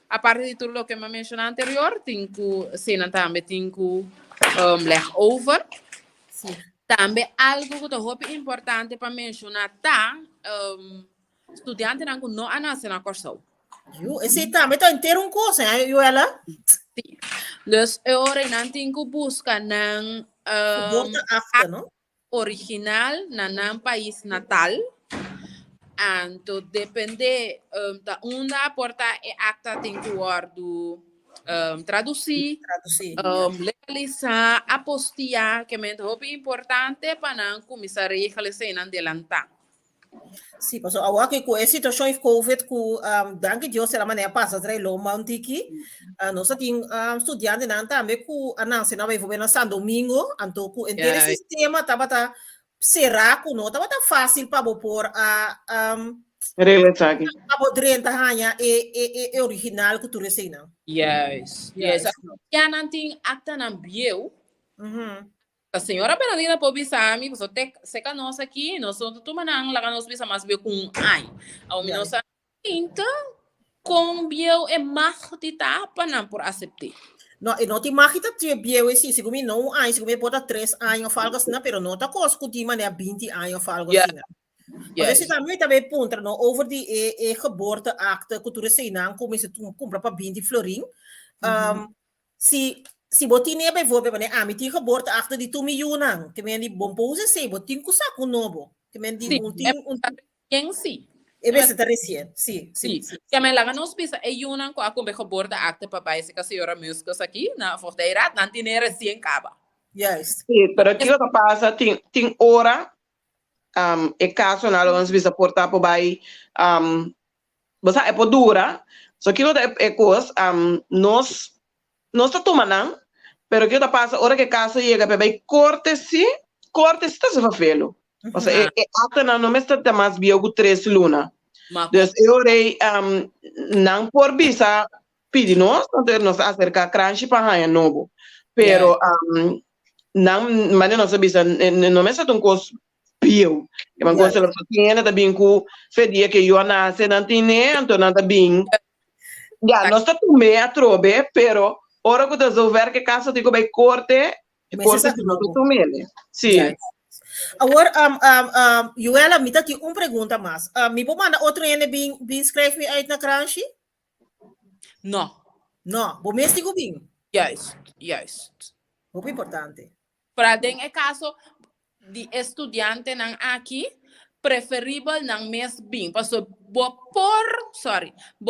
Aparte de tudo que me mencionei anterior, tenho cena também tenho leg over. Sim. Também algo que é importante para mencionar, tá? Estudante não anase na corso. Esse também está inteiro curso, hein, Joela? Sim. Dus agora não tenho que buscar não original na país natal. Então depende da onde a porta é acta tem que traduzir, legalizar, apostilhar, que é importante para não começar a legalizar não adelantar. Sim, porque agora que com a situação de COVID, danke Deus, ela maneira passa atrás lo mantiki, nós temos estudante não também que anúncio não vai vir na São Domingo, então com o sistema tava será que não tava fácil para pôr realizar aqui. Para drenta hanya é original que tu recena. Yes. Já não tem acta na bio. A senhora Bernardina pode pensar, amigo, só tem seca nós aqui, nós somos tu manang, lá nós pensamos mais bem com ai. Ao menos então, com bio é mais de tapa não por aceitar. Não, e não te imagina que bio é assim, segundo não ai, segundo pode 3 anos ou algo assim, pero não tá coisa que de maneira 20 anos ou algo assim. Mas esse também ponto, não, over die geboorteakte, que tu recena, como se tu compra para 20 florin, se botin é bijvoorbeeld wanneer aan met die geboorteakte die 2 miljoen, que men die bompose se botin ku saco novo, que men die botin sim. É bem se recien, sim. Que men lá nos pisa é yunan com a geboorteakte papai se que a senhora muscos aqui na forteirat não tem recien caba. Yes. Sim, pero aquilo que passa tem hora é caso na nós bisa portar para bai você é por dura, só aquilo é coisa nós tá tomando, pero que passa hora que caso chega para bai corte está se fazendo. O sea, até não me está mais bio com 3 luna. Dus eu rei não por bisa pedir nós acerca crunch para ganhar novo, pero não mas não sabe bisa não me está um costo bio. Que uma coisa ela tinha também com fedia que eu nasci não tinha, então nada bem. Ja, nós está também a trobe, pero ora que das over que caso digo bem corte, Mas corte essa se não. não também, né? Sim. Agora, Yuela, me dá uma pergunta mais. Me pode mandar outro ene bem escreve aí na Crunchy? Não. Não, vou mesmo digo bem. Juist. Muito importante. Para den caso de estudante nang aqui, preferível nang mes bem, paso bo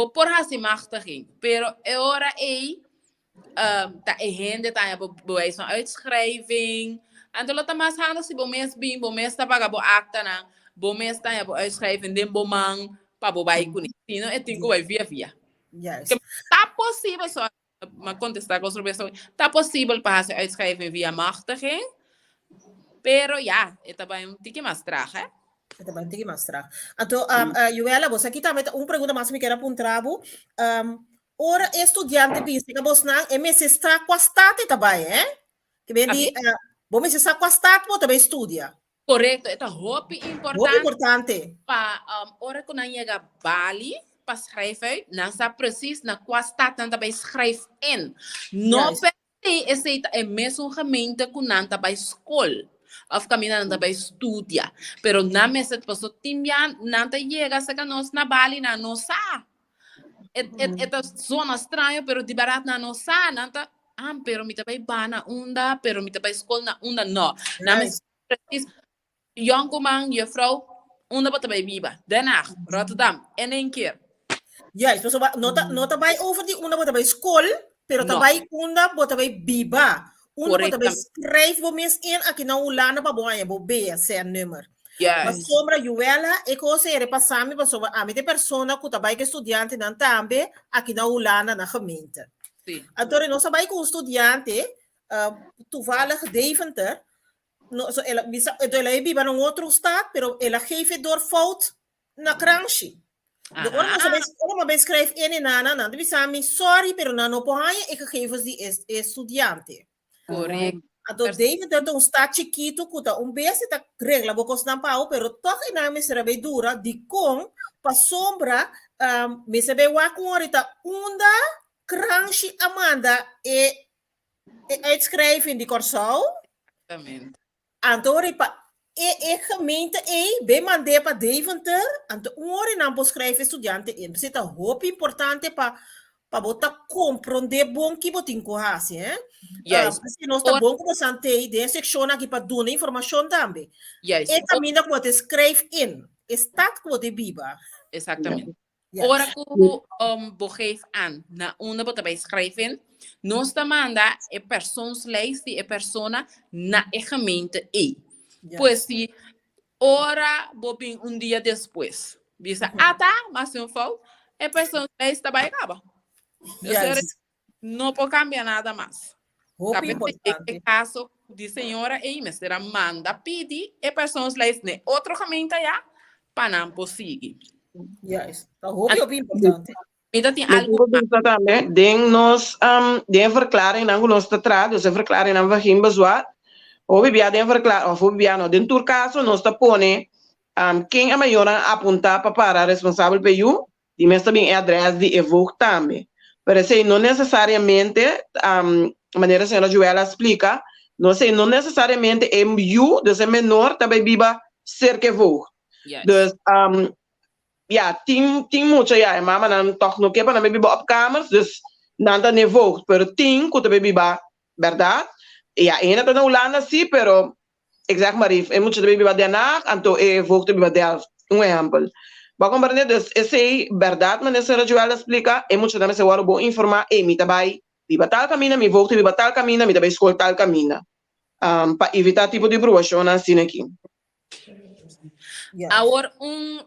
por hasimachtiging, pero ora ta gente tá bewijs van uitschrijving. En dan laat maar gaan si bo mes bem, bo mes ta paga bo acta na, bo mes ta bo uitschrijving den bo mang pa bo bai kuni. Sino etinko vai via. Yes. Tá possível só maar contestar com sobre isso. Tá possível para se uitschrijven via machtiging. Pero ja, ito ba yung tiki mas traje? Ito ba yung tiki mas traje? Então, Yuela, você aqui também uma pergunta mais me quer apontar. Ora estudante bísica, você não é se está com a state também, Que vem de, bom, se está com a state, você também estudia. Correto, ito hopi importante. Muito importante. Pa ora ko na chega Bali, pa schrijf uit, nasa precies na qua staat na bij schrijf in. No per se is het een mesmo gemeente kunanta bij school. Of caminando bij studia. Pero na meset paso timyan nanta llega sa kanos na Bali na nosa. Ito zona estranho, pero di barat na nosa nanta pero mita bay bana unda, pero mita bay school na unda no. Na meset precies Jonko man, juffrouw, unda wat bij Biba. Den Haag, Rotterdam, in 1 keer. Ja, so nota bij over die una bota bij school, pero tabay una bota bij Biba. Una bota bij schrijf bo mes in aqui na ulana pa boa bo be ser nummer. Yes. Mas sombra Yuela e cosa era passami pa sombra a mite persona ku tabay que estudiante nan tambe aqui na ulana na gemeente. Sim. Adore no sabay ku estudiante toevallig Deventer. No, so ela vive num outro estado, pero ela geeft door fout na Crunchy. De uma vez schrijf in nana, dan bisami sorry, pero na no pohaya ik gegevens die estudiante. Correto. Então David tanto staat chiquito kuta base ta regla bocos na pau, pero toch inami será dura di com pa sombra me sebe wa com orita unda Crunchy Amanda e uitschrijven die corso. Exatamente. Antore pa gemeente be mande pa Deventer, anto ore não pode escrever estudante in. Você tá hope importante pa botar compreender bom que botin corrase, Yes. Se nós tá bom com sante de section aqui pa dona informação também. Yes. E também que você escreve in. Está que você biba. Exatamente. Yes. Ora ko begeef aan na una bota bij schrijven, nos manda e persoonslijst die e persona na e gemeente e. Yes. Pues si ora bobin un día después. Dice, mas um fout, e persoonslijst daarbij acaba. Yes. No puedo cambiar nada más. Hope importante. Este caso de senhora e me será manda pedir e persoonslijst ne outro gemeente já para não conseguir. Yes. Hope importante. Ainda tem algo também, den nos verklaring na nos tra, dus een verklaring na vagin bezwaar. Of bia den verklaring, of bia no den tur caso nos ta pone quem a maior apontar para responsável pe you, die mes também é adres de evoque também. Parece não necessariamente maneira a senhora Joela explica, não sei, não necessariamente é you, dus é menor também biba ser que evoque. Yes. Dus ja, ting mucho ja, mama nan toch no que para me biba op kamers, dus nada nevocht, pero ting kuta me biba, verdad? Ja, ena tá na Holanda sim, pero ik zeg maar even, mucho de biba de nacht, anto vocht de biba de exemplo. Ba compreender, dus esse verdad, mas essa Joela explica, mucho também se waro bo informar, mi tabai biba tal camina, mi vocht biba tal camina, mi tabai escola tal camina. Para evitar tipo de bruação assim aqui. Yes. Agora,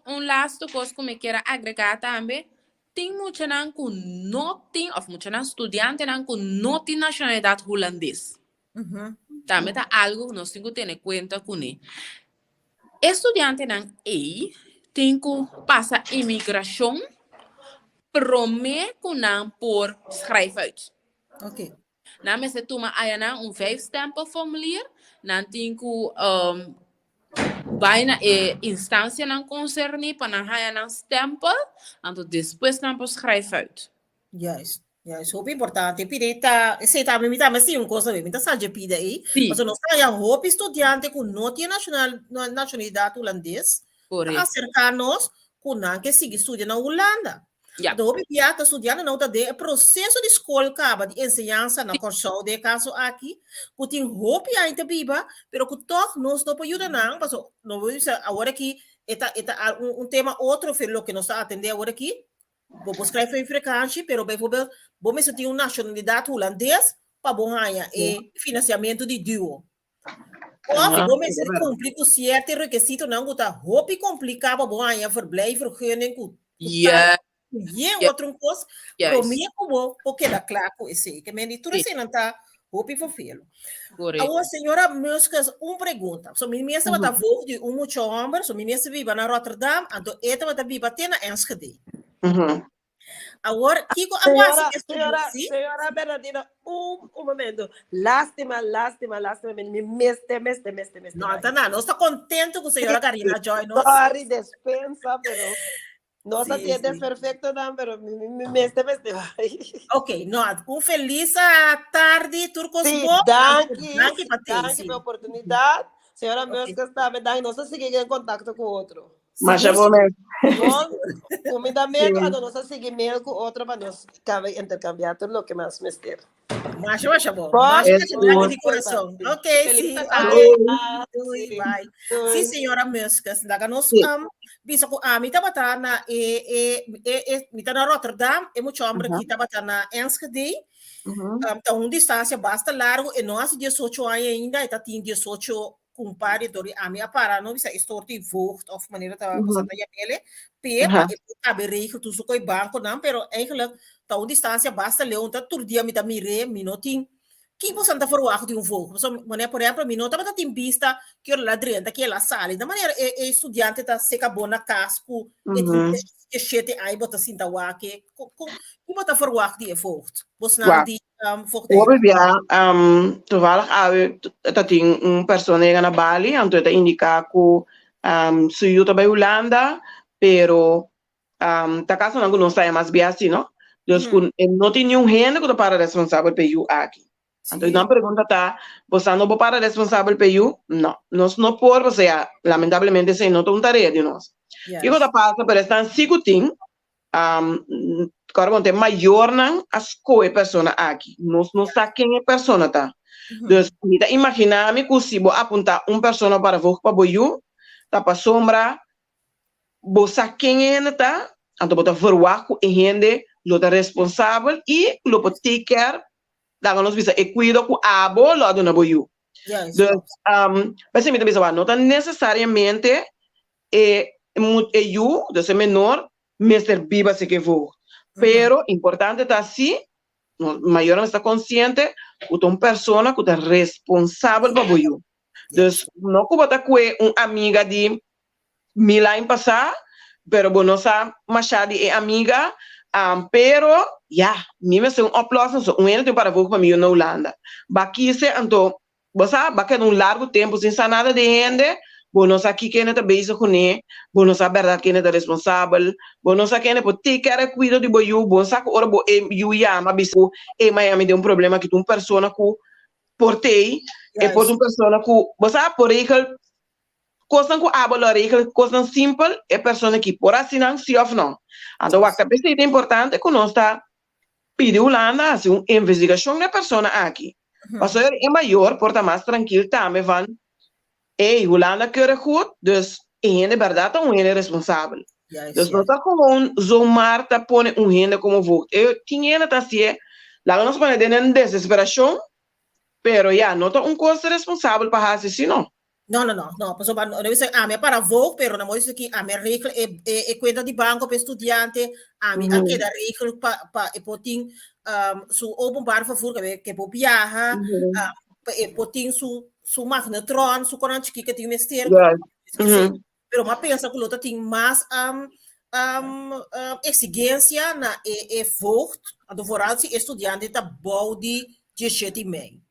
laatste coisa que eu quero agregar também, tem muita não com não tem, ou muita não estudante não com não tem nacionalidade holandês. Também tá algo que nós temos que ter em conta com ele. Estudante não tem que passar imigração, promete não por schrijf uit. Ok. Na me se toma aí não 5-stempel formulier, não tem que bijna instância não concerne para não ganhar um stempel, então depois não pode schrijven uit. Yes. Yes, hope importante. Pideta, se tá me tá mas um coisa bem, tá sabe pida aí. Sim. Mas não sai a hope estudante com não tem nacionalidade holandês. Correto. Acercar-nos com não que siga estudando na Holanda. Yeah. Então, hope que está estudando não tá de processo de escola acaba de ensinança na corso de caso aqui, que tem hope ainda biba, pero que todos nós não pode ajudar não, mas não vou dizer agora que é tema outro filo que nós está atendendo agora aqui. Vou escrever em frequência, pero vou ter uma nacionalidade holandesa para bom ganhar e financiamento de duo. Of vou cumprir com certo requisito não está roupa complicado para bom ganhar verblijf vergunning com Yeah. outro coisa para mim como porque da claro esse que me diz assim não tá roupa e fofelo. Agora senhora Muscas pergunta. So minha mesa vai voo de muito homem, so minha mesa vive na Rotterdam, então eta vai vive até na Enschede. Agora, Kiko, senhora Bernardina, um momento. Lástima, me meste. Não, tá não, nós está contente com a senhora Karina Joy. Sorry, dispensa, pero nós atiende perfeito, não, pero me meste. Ok, não, feliz tarde, Turcos. Sim, danke pela oportunidade. Senhora Muscas também, daí nós seguimos em contato com o outro. Mas já vou mesmo. Comida mesmo, a nossa seguimento com outra para nós intercambiar tudo o que mais me esteja. Mas bom. Mas de coração. Ok, sim. Bye. Sim, senhora Muscas. Daga nós bisa ko mi tabata na mi tá na Rotterdam, e muito homem que tabata na Enschede. Então, distância basta largo e nós 18 anos ainda, e tá tem 18 compare dori a minha para não bisa estorti vocht of maneira tá você tá ele pega e cabe regel tu sukoi banco não pero eigenlijk tá uma distância basta leon tá tur dia mi tá mire minutin que você tá forward de vocht so maneira por exemplo minuto tá tem vista que o ladrão que ela sale da maneira estudante tá seca bona casco e chete aí bota cinta wa que bota forward de vocht você não di toevallig tem persoon na Bali, então está indicar que se eu também Holanda, pero tá caso não está mais bem assim, não? Então não tem nenhum gente que para responsável por eu aqui. Então não pergunta tá, você não para responsável por eu? Não, nós não por você, lamentavelmente se não tem tarefa de nós. E quando passa por esta seguinte agora tem maior não as coisas persona aqui nós não sabe quem é persona tá então imagina-me que se vou apontar persona para vou para boiu tá para sombra vou saber quem é tá então vou verwar com gente lo tá responsável e lo pode take care da nós bisa e cuido com a bola do na boiu mas me também não tá necessariamente eu desse menor Mr. Biba se que vou. Pero importante está assim, maior está consciente que uma pessoa que é responsável para o Então, não que você é uma amiga de 1000 anos passar, pero você sabe machado é amiga, pero mesmo se oplossing, um ano para vou para mim na Holanda. Aqui se então, você vai ter largo tempo sem nada de gente. Nós aqui quem está bem com ele, nós a verdade quem está responsável, nós a quem pode ter que cuidar de boiu, nós a ora bo eu ia mas Miami tem problema que uma pessoa que portei e por uma pessoa que você por aí coisa que abalor aí coisa simples é pessoa que por assim não se of não. Então o que é importante que nós está pedindo Holanda assim uma investigação da pessoa aqui. Mas é maior, porta mais tranquilo também van Holanda keurig goed, dus één de verdade um é responsável. Dus não está gewoon zomaar te pôr gente como voto. Eu tinha que assim, lá nós podemos ter uma desesperação, pero não está coisa responsável para fazer assim, não. Não. Pessoal, não dizer minha para voto, pero não dizer que a minha regra é conta de banco para estudante, a minha que da regra para poting su openbaar vervoer que pode viajar, poting su magnetron, su corante que tem mistério. Pero uma pensa que luta tem mais exigência na voto, a do voral se estudante tá bom de 17 mei.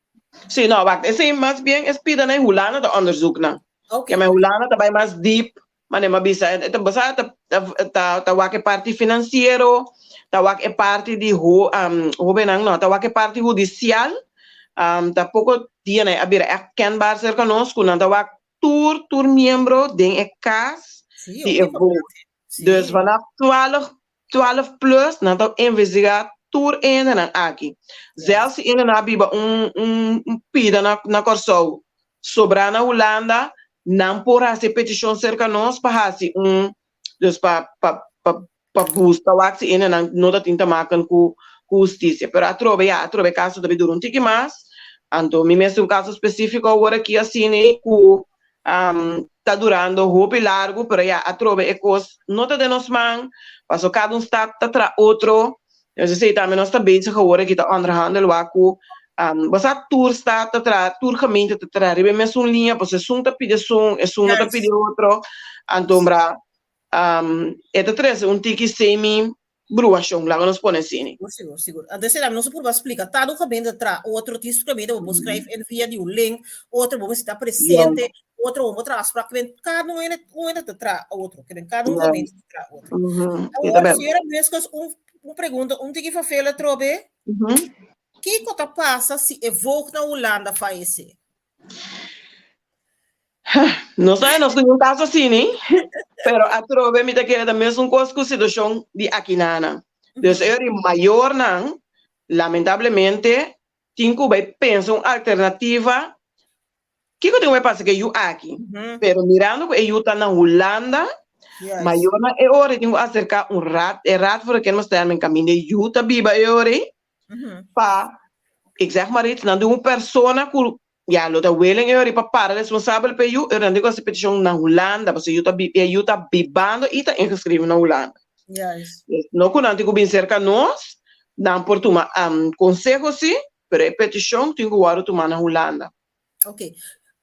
Sim, não, wacht, esse mais bem espírito na Holanda tá onderzoek na. Que a Holanda tá bem mais deep Mane mabisa ito basa tawag parte financiero, tawag parte di benang no, tawag parte judicial, pouco dia né abira kenbaar cerca nós kunan tawag tour membro den cas Sim, die importante. dus vanaf 12 plus na taw investigar tour en dan aqui. Zelfs in een abiba pida na Corsou sobra na Holanda não por essa petição cerca nós para assim dus pa busca o axi in en não da tinta maken com justiça. Pero a trove caso da bidur tiki mais. Anto mi mesmo um caso específico agora aqui assim né com tá durando roupa largo, pero a trove é coisa nota de nós man, passou cada está tra outro. Eu sei também nós tá bezig agora que tá onderhandel waku basta tour está tra tour gemeente tra ribe mes linha, você sunta pide sun, é sunta pide outro. Antombra eta tres tiki semi bruação lá nós põe assim. Seguro. Então, se não se por explicar, tá no caminho tra outro texto que vou escrever em via de link, outro vamos estar presente, outro vamos trazer para que cada um ainda tra outro, que cada um caminho tra outro. Agora, se era mesmo pergunta, tiki fa fela trobe? Que coisa passa se evoca na Holanda faz Não sei, nós temos um caso assim, né? Pero a trove me daquela da mesma coisa que a situação de aqui nana. Então, eu maior não, lamentavelmente, tenho que pensar uma alternativa. Que eu tenho que passar que eu aqui? Pero mirando que eu está na Holanda, maior não é hora tenho que acercar rat para que nós estamos em caminho de eu tá biba é hora para, exato, mas não de uma pessoa que ja, lo da willing eu para para responsável pe eu digo essa petição na Holanda, porque eu tá bibando e tá inscrito na Holanda. Não que não tenho bem cerca nós, não por tomar conselho sim, pero a petição tenho que tomar na Holanda. Ok.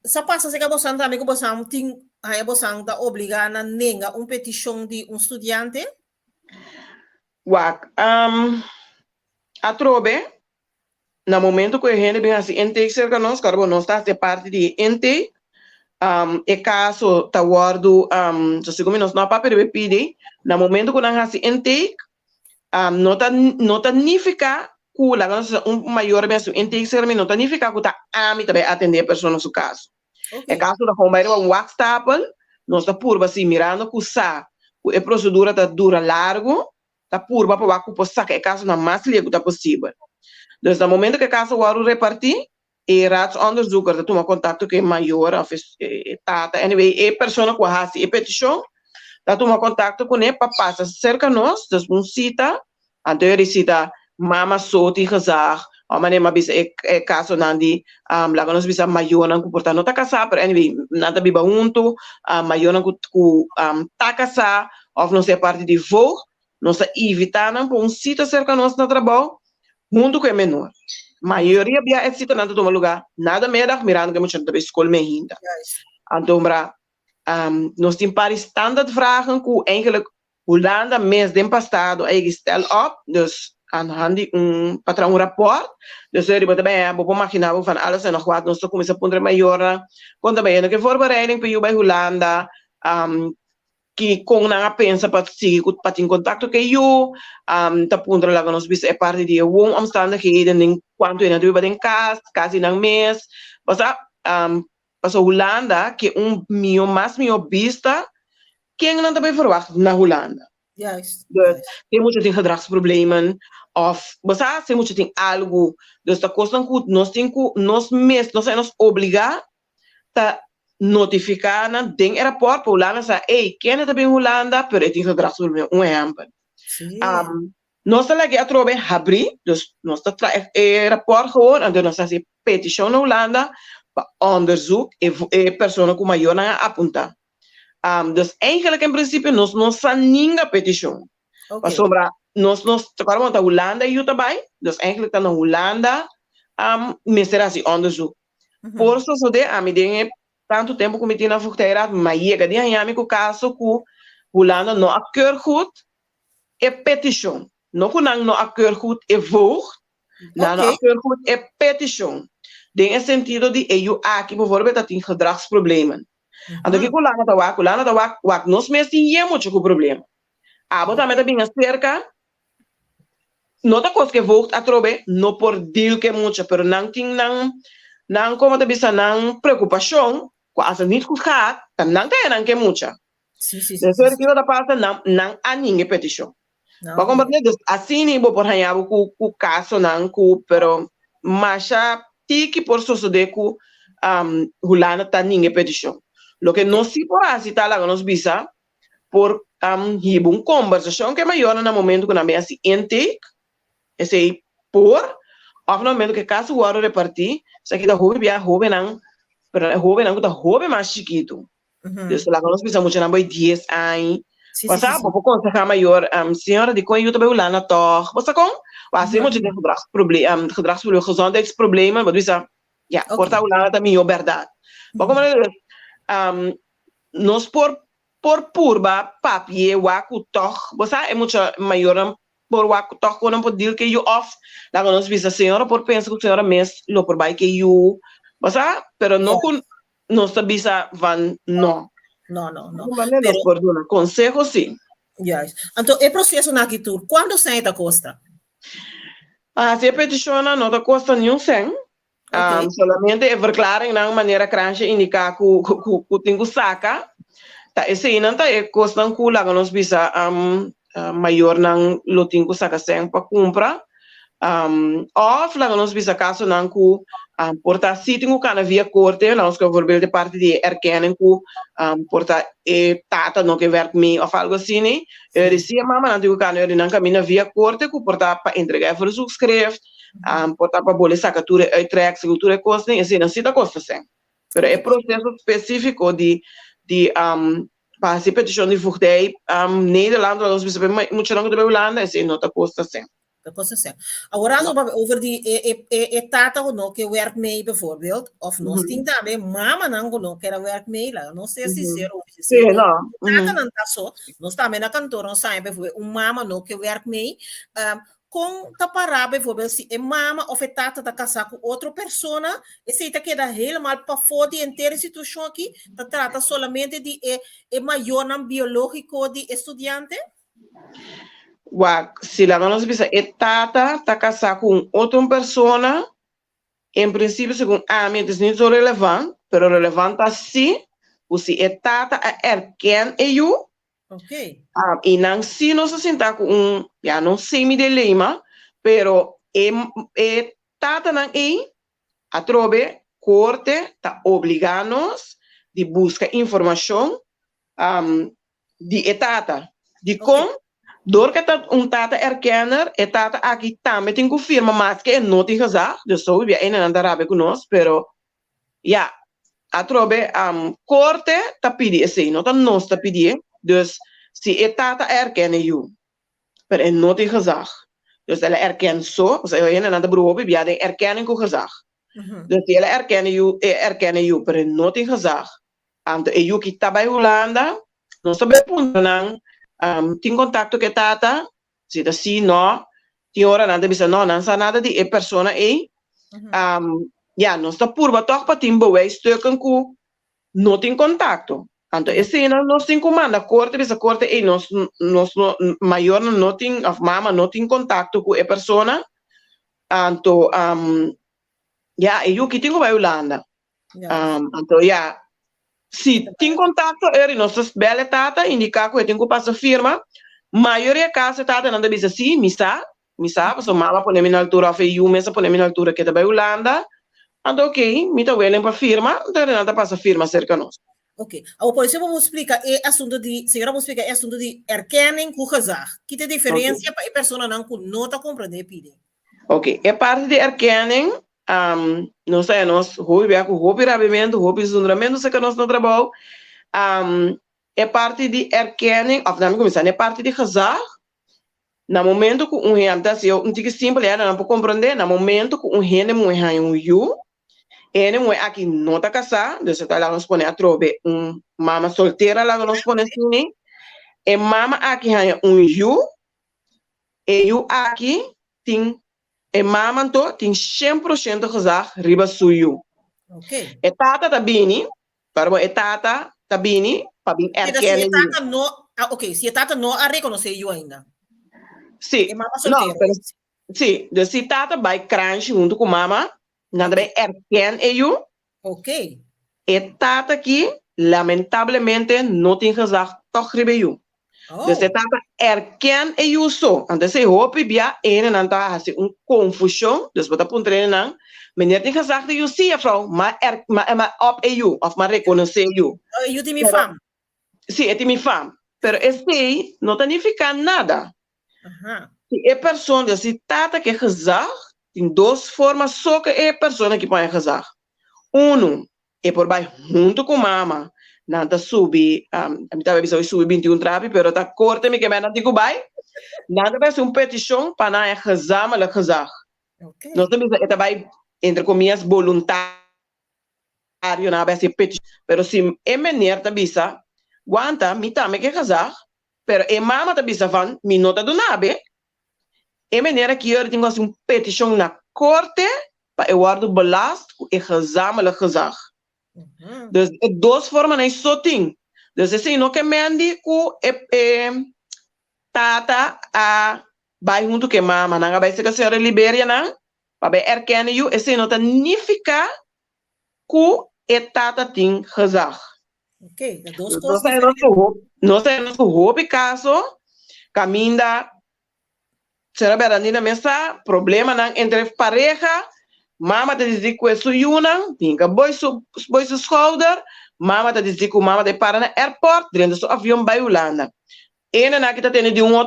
Sa passa se que você também que você tem aí você tá obrigado a negar petição de estudante? Wak, a trobe no momento que a gente vem assim, intake cerca nós, claro, nós está de parte de intake, é caso tá guardo, se como nós não papel pedir, no momento que nós assim intake, não tá nem ficar que lá nós maior bem intake cerca não tá nem ficar que tá ami também atender a pessoa no seu caso. É caso da como um wax stapel, nós tá por assim mirando que sa, a procedura tá dura largo, tá por para o que possa é caso na mais ligo tá possível. Dus no momento que a casa o repartir, e raadsonderzoeker dat toma contato com o maior, of tata, anyway, e pessoa que faz a petição, dat toma contato com ele para passar cerca nós, dus cita, anterior cita, mama soti gezag, o maneira bisa é caso nandi, lá nós bisa maior não comportar não tá casar, pero anyway, nada biba junto, maior não tá casar, ou não ser parte de voo, nós evitar não por cita cerca nós no trabalho, mundo que é menor. Maioria bia é cita nada toma lugar, nada medak mirando que muito também escola me ainda. Então, nós temos para standaard vragen que eigenlijk Holanda mês de passado é gestel op, dus aan hand patrão rapport, dus er wordt bij vou imaginar van alles en nog wat, nós começa a pôr maior, quando também que voorbereiding para bij Holanda, que com na pensa para seguir para ter contato que eu tá pondo lá nós bis é parte de um omstandigheden em quanto ainda do em casa quase não mês passa Holanda que mais vista quem não também verwacht na Holanda tem muitos gedragsproblemen of passa tem muitos tem algo dus da costa nós tem nós mês nós é nos obrigar tá notificar na den aeroporto para Holanda sa quem é também Holanda pero tem gedragsproblemen exemplo nós tá aqui a trove abrir dus nós tá aeroporto gewoon en nós faz petição na Holanda para onderzoek e pessoa com maior na apuntar dus eigenlijk in principe nós não sa ninguém petição para sobra nós agora tá Holanda e também dus eigenlijk tá na Holanda será assim onderzoek por isso so de a me tanto tempo que me tinha fronteira, mas chega de anhame com o caso que Holanda não acorda goed é petição. Não que não acorda goed é voog, não acorda goed é petição. Tem o sentido de eu aqui, por exemplo, tem gedragsproblemen. Ando que kulana ta wak nos mes tinha muito com problema. Abo também tá bem cerca. Não tá coisa que vou a trobe, não por deal que muito, pero não tem não como tá bisa não preocupação, quase nem com cat, não tem não que muito. Sim, sim, De ser que da parte não a ninguém petição. Para combater assim nem vou por ranhar com caso não com, pero macha tiki por suceder com hulana tá ninguém petição. Lo que não se pode assim tá lá nos bisa por uma conversação que é maior no momento que não é assim intake, esse por ou no momento que caso o aro repartir, se aqui da jovem não, pero jovem não, que da jovem mais chiquito. Então lá nós bisa muito não vai 10 anos. Passar por conseguir maior, senhora de quando eu também lá na torre, você com, assim muito de problema, resolver esse problema, mas bisa, já, portar lá também é verdade. Mas como nós por purba papi waku toch bosa é muito maior por waku toch quando não pode que you off lá nós visa senhora por pensa que senhora mes lo por vai que you bosa pero não com nós visa van não pero por dar consejo sim. Yes. Então o processo na Kitur quando sai da costa? Se a petição não da costa nenhum sem. Solamente é verklaring na maneira crunch indicar que tenho saca. Ta esse não tá é costa que lá nós bisa maior não lo tenho saca sem para comprar. Of lá nós bisa caso não que porta sitting que na via corte, nós que voorbeeld de parte de erkennen que porta tata não que werk mee of algo assim, né? Dizia mama não digo que não caminha via corte que porta para entregar verzoek schrift. Porta para bolear sacatura uittrek, segura costa, assim não se dá costa sem. Pero é processo específico de para se petição de voertuig Nederland, nós bisa muito não que de Holanda, assim não dá costa sem. Dat kost zeggen. Agora over die tata no que werk mee bijvoorbeeld, of nos ting daarmee mama nango no que era werk mee lá, não sei se ser ou se ser. Não. Tata não tá só, nós também na cantora não sai bijvoorbeeld mama no que werk mee, com tapará bijvoorbeeld se é mama of é tata da casar com outra persona, esse tá que dá helemaal para fora de inteira situação aqui, tá trata solamente de maior não biológico de estudante. Se lá nós bisa tata tá casar com outra pessoa, em princípio segundo a mim isso não é relevante, pero relevante assim, o se tata erken eu, e não se nós sentar com já não sei me dilema, pero tata não a trobe corte tá obrigados de buscar informação de tata, de com door que tata erkenner, tata aqui também tem que firma, mas que não tem razão, eu sou bem ainda não dá com nós, pero a trobe corte tá pedir assim, não tá nós tá pedir, dus se tata erkennen you, pero não tem razão, dus ela erken só, ou seja, ainda não dá beroep, ja, de erkenning com razão, dus ela erkennen you, pero não tem razão, eu que tá bij Holanda, não sabe ponto não. Tem contato que tata, se assim não, tem hora nada bisa não sa nada de persona não está purba toch para tem boa stukken ku não tem contato. Então esse não tem comanda corte bisa corte nós maior não tem of mama não tem contato com a persona. Então eu que tenho vai Holanda. Então se tem contato, nós bela tata, indicar que tem que passar firma, maioria casa tata não deve ser assim, misa, porque mama põe na altura, ou eu mesmo põe na altura que tá bei Holanda, então me tá vendo para firma, então não passa firma cerca nós. Ok, por isso vamos explicar assunto de, senhora vamos explicar assunto de erkenning com gezag, que tem diferença para a pessoa não tá compreender pide. Ok, é parte de erkenning. Não sei, nós hobby rabimento, hobby zundramento, sei que nós não trabalhamos. É parte de erkenning, of não começar, é parte de casar. No momento que gente, assim, eu não digo simples, não pode compreender, no momento que gente morre ele morre aqui não está casado, então está lá nós põe a trobe, mama solteira lá nós põe assim, e mama aqui e eu aqui tem e mama to tem 100% gezag riba suyo. Okay. E tata da bini, Para etata, tabini, para bem Se erkennen. a tata não, se a tata não a reconhecer eu ainda. Sim, É mama não, solteira. pero, sim, dus se tata vai crunch junto com mama, nada bem erkennen eu, Ok. e tata aqui, lamentavelmente, não tem gezegd, toch ribeio. Oh. Dus het tata erken e uso. En dus hij hoopt bij en dan has een confusie. Dus wat dat punt dan, meneer die gezegd dat je ziet vrouw, maar op e u of maar reconocer you. Eu tenho minha fama. Sim, é mi fam. Pero este não significa nada. Se é pessoa, dus se tata que gezegd, tem duas formas só que é pessoa que põe gezegd. Uno, é por baixo junto com mama. Nanta subi, a mim também bisa subi 21 trapi, pero tá corte me que me nanti kubai. Nanta vai ser petição para na gezama la gezag. Ok. Nós também está vai entre comillas voluntário na vai ser petição, pero se é menor tá bisa, guanta mi também que gezag, pero é mama tá bisa van, mi nota do nabe. É menor aqui eu tenho assim petição na corte para eu guardo belast e gezama la gezag. Dus duas formas nem só tem. Dus assim, não que mendi que tata a vai junto que mama, não vai ser que a senhora libera não, para erkennen you, assim não significa que tata tem gezag. Ok, duas coisas diferentes. Não sei nos roupa caso, caminha, será verdade na mesa, problema não entre pareja. Mama te diz que é suyuna, pinga boy su schouder, mama te diz que mama te para na airport, dentro do avião vai Holanda. E na que tá tendo de uma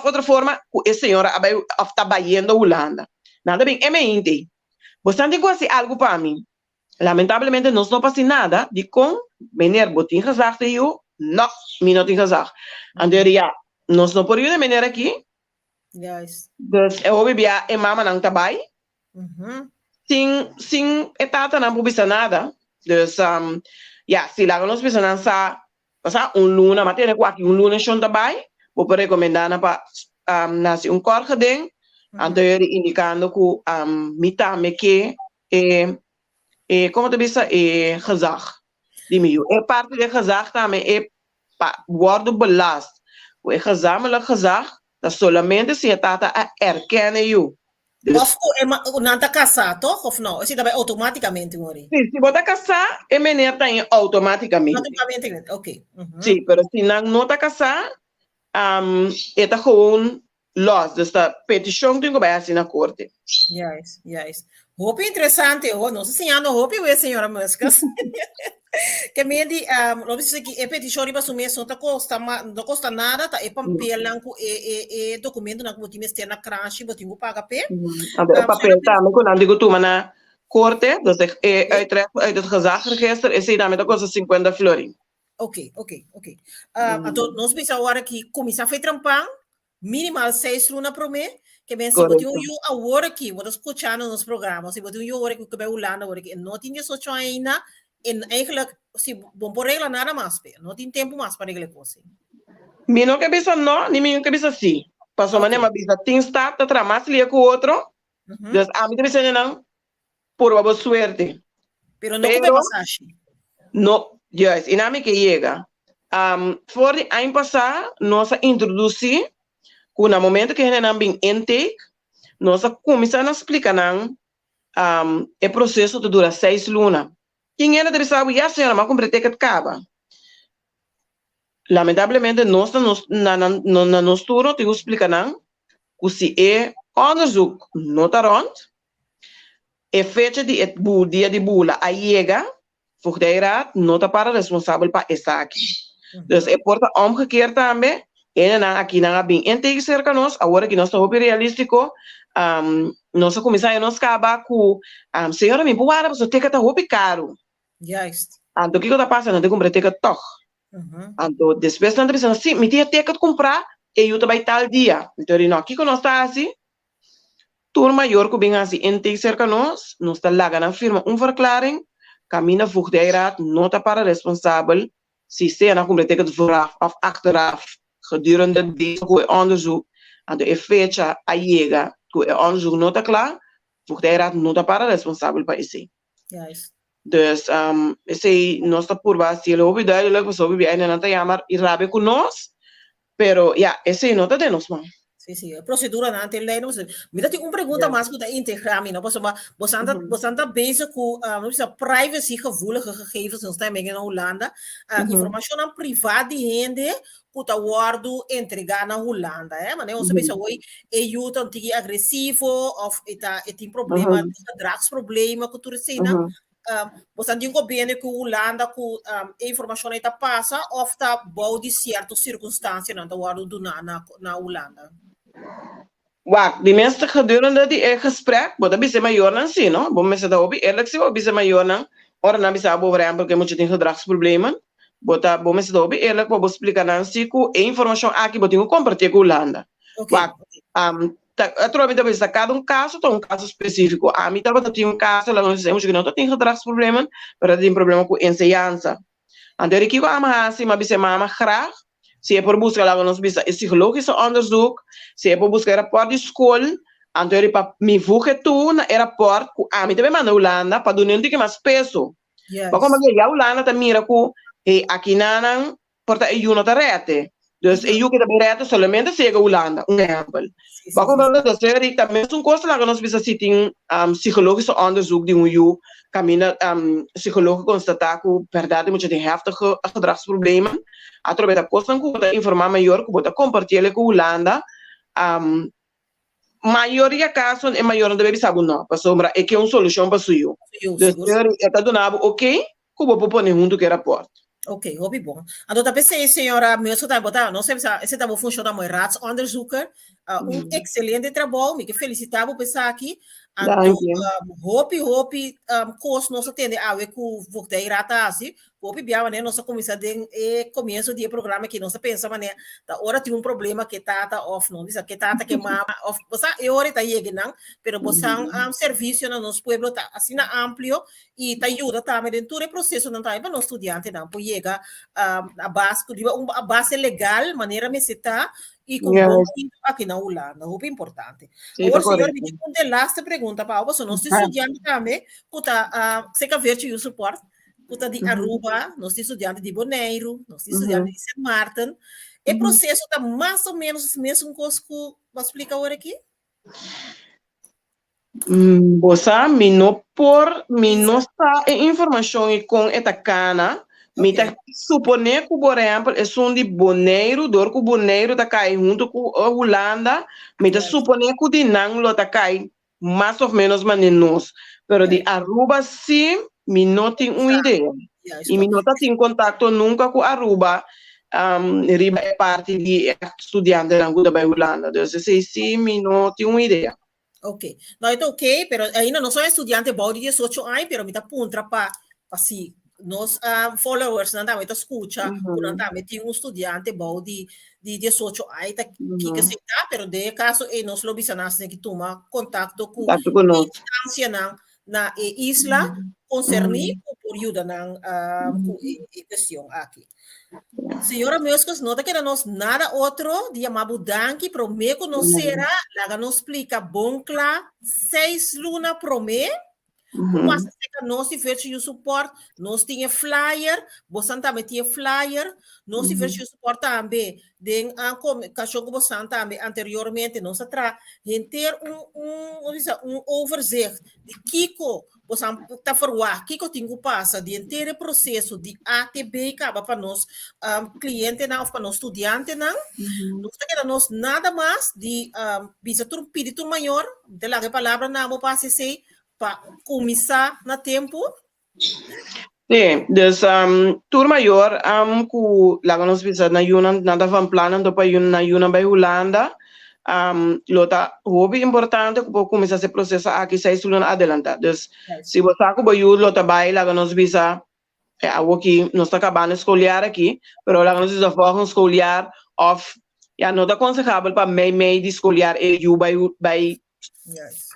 outra forma, que a senhora está baiando Holanda. Nada bem, é mente. Você tem quase algo para mim. Lamentavelmente, nós não passa nada de com meneer botin gezegd eu, não, me não tem gezegd. Anderia, nós não podemos meneer aqui. Yes. Dus eu ouvi bia e mama não tá bem. Sim, etata não pubisa nada. Dus, se lá nós precisamos passar luna, mas tem aqui luna chão também, vou recomendar para nascer corpo den, anterior indicando que mita me que como te bisa gezag, die meio. É parte de gezag também guardo belast. O gezamenlijk gezag, dat solamente se etata a erkennen you. Of não está casado, ou não? Isso também automaticamente, Mori? Sim, se você casar, é menor tem automaticamente. Automaticamente, ok. Sim, mas se não está casado, é gewoon los. Dus a petição tem que vai assim na corte. Yes. Roupa interessante, não sei se anda roupa, senhora Muscas. Que me di, não sei que é petição para assumir, não custa nada, tá? É papel, é documento na que você tem na crash, você tem que pagar pé. O papel também, quando digo tu, na corte, dus uit het gezagregister, is hij daarmee dat kost 50 florin. Ok. Então, nós precisamos agora que começar a fazer trampão, minimal 6 lunas por mês, que bem, se você a hora aqui, você escutando nos programas, se você a hora que vai Holanda, hora que não tinha só ainda, en eigenlijk, se bom por regla nada mais, não tem tempo mais para reglar coisa. Mi não quer pensar não, nem mi não quer pensar sim. Passou mané uma bisa, tem start, tá tramas ali com o outro, dus a mim também se não, por uma boa suerte. Pero não come passagem. No, yes, e na me que chega. Voor de ano passado, nós introduzimos, que no momento que a gente não tem intake, nós começamos a explicar o processo que dura 6 lunas. Quem era interessado, já senhora, mas comprei que acaba. Lamentavelmente, nós na nosso turno, te explicar que se é onderzoek não está rond, é fecha de dia de bula, a chega, voor de raad, não está para responsável para estar aqui. Dus é porta omgekeerd também, e na aqui na bem intake cerca nós, agora que nós estamos realístico, nós começamos a nos acabar com, senhora, me pode para você ter que estar roupa caro. Juist. Então, o que está passando? Eu comprei ticket toch. Então, depois não precisa assim, me tinha ticket comprar, e eu também tal dia. Então, não, aqui que nós está assim, turma maior que vem assim, intake cerca nós está lá na firma verklaring, caminha voegdijraad, nota para responsável, se você não comprei ticket vooraf of achteraf, gedurende deze onderzoek, aan de fecha a chega, que o onderzoek nota klaar, voegdijraad nota para responsável para isso. Juist. Dus esse nós está por baixo ele ouve daí ele pessoa vive ainda não tá chamar e rabe com nós, pero esse não tá de nós mano. Sim, a procedura não tem lei, não sei. Me dá uma pergunta mais que da integrar, não posso mas você anda bezig com privacy gevoelige gegevens nos também na Holanda, informação privada de gente que tá guardo entregar na Holanda, mas não sei se hoje é o tanto agressivo ou tem problema, drugs problema que tu recebe, você tem que ver que a Holanda que a informação está passa ou está boa de certa circunstância não tá guardo na Holanda. Wacht, die mensen gedurende die gesprek, wat hebben ze maior dan zien, no? Bom mensen daar op, eerlijk zijn, hebben ze maior dan, ora na bisa over hem, porque moet je tegen gedragsproblemen, bom mensen daar op, eerlijk, wat explicar dan zie que informatie aqui, wat je compartilhar com Holanda. Wacht, atualmente bisa cada caso, tem caso específico. A mim estava tendo caso, lá nós dizemos que não tem gedragsproblemen, mas tem problema com ensinança. Então aqui com a mãe, mas bisa mama graag. Se é por buscar lá nos bisa psicologische onderzoek, se é por buscar rapport de escola, então ele para me voer tu na rapport com a mim também manda Holanda para donar um pouco mais peso. Mas como que a Holanda também mira que aqui não porta eu não tá rete. Dus eu que também rete somente chega a Holanda, exemplo. Mas como nós dizemos também são coisas lá que nós bisa se tem psicologische onderzoek de eu caminha psicólogo constatar que verdade muitas tem heftige gedragsproblemen. Através da coisa que você informar maior que você compartilhar com a Holanda, maioria caso é maior não deve saber não, para sombra é que é uma solução para o seu. Então está donado ok, que você pode junto que rapport. Ok, hobby bom. Então, talvez a senhora mesmo está botando, não sei se está funcionando muito ratsonderzoeker, excelente trabalho, me que felicitar por pensar aqui. Então, hopi, coisa nossa tende a ver com o que irá assim, hopi bia mané nossa comissão de começo de programa que nossa pensa mané, da hora tem problema que tá off não, diz que tá que mama off, você é hora tá chegando, não, pero você serviço no nosso pueblo tá assim amplo e tá ajuda também dentro do processo não tá para nós estudante não, por chegar a base legal, maneira me se tá e com aqui na Holanda, muito importante. Agora, senhor, me diga uma last pergunta para você, nós estudante também, que tá você quer ver o suporte, que tá de Aruba, nós estudante de Bonaire, nós estudante de Sint Maarten, o processo tá mais ou menos o mesmo que você explica agora aqui? Você me não está informação com esta cana. Me tá suponer que, por exemplo, é de Bonaire, dor que Bonaire tá cai junto com a Holanda, me tá suponer que de Nanglo tá cai mais ou menos menos, pero de Aruba sim, me não tem uma ideia. E me não tá em contato nunca com Aruba, riba é parte de estudante da Holanda, então sim, me não tem uma ideia. Ok, não, então ok, pero ainda não sou estudante bom de 18 anos, pero me tá punta para assim nós followers não também escuta, não também tem estudante bom de 18 anos que se tá, pero de caso nós lo bisanas que toma contato com instância na isla concernir por ajuda na questão aqui. Senhora Meuscos, nota que nós nada outro de Mabudanki prometo não será, lá nos explica bom claro 6 luna promete. Mas nós tivemos o suporte, nós tínhamos flyer, você também tinha flyer, nós tivemos o suporte também, de cachorro que você também anteriormente, nós ter overzicht de Kiko, você está forward, Kiko tem que passar de inteiro processo de ATB, para nós cliente não, para nós estudante não, nós nada mais de visa pedido maior, de lá que palavra não passa se para começar no tempo? Sim, então, tur maior, que lá nós visamos na Yuna, nada van plannen para na Yuna by Holanda, lota hobby importante para começar esse processo aqui 6 anos adelante. Então, se você está com o lota by lá nós visamos, aqui nós está acabando escolar aqui, mas lá nós visamos forma escolar off, não é aconselhável para meio de escolar eu by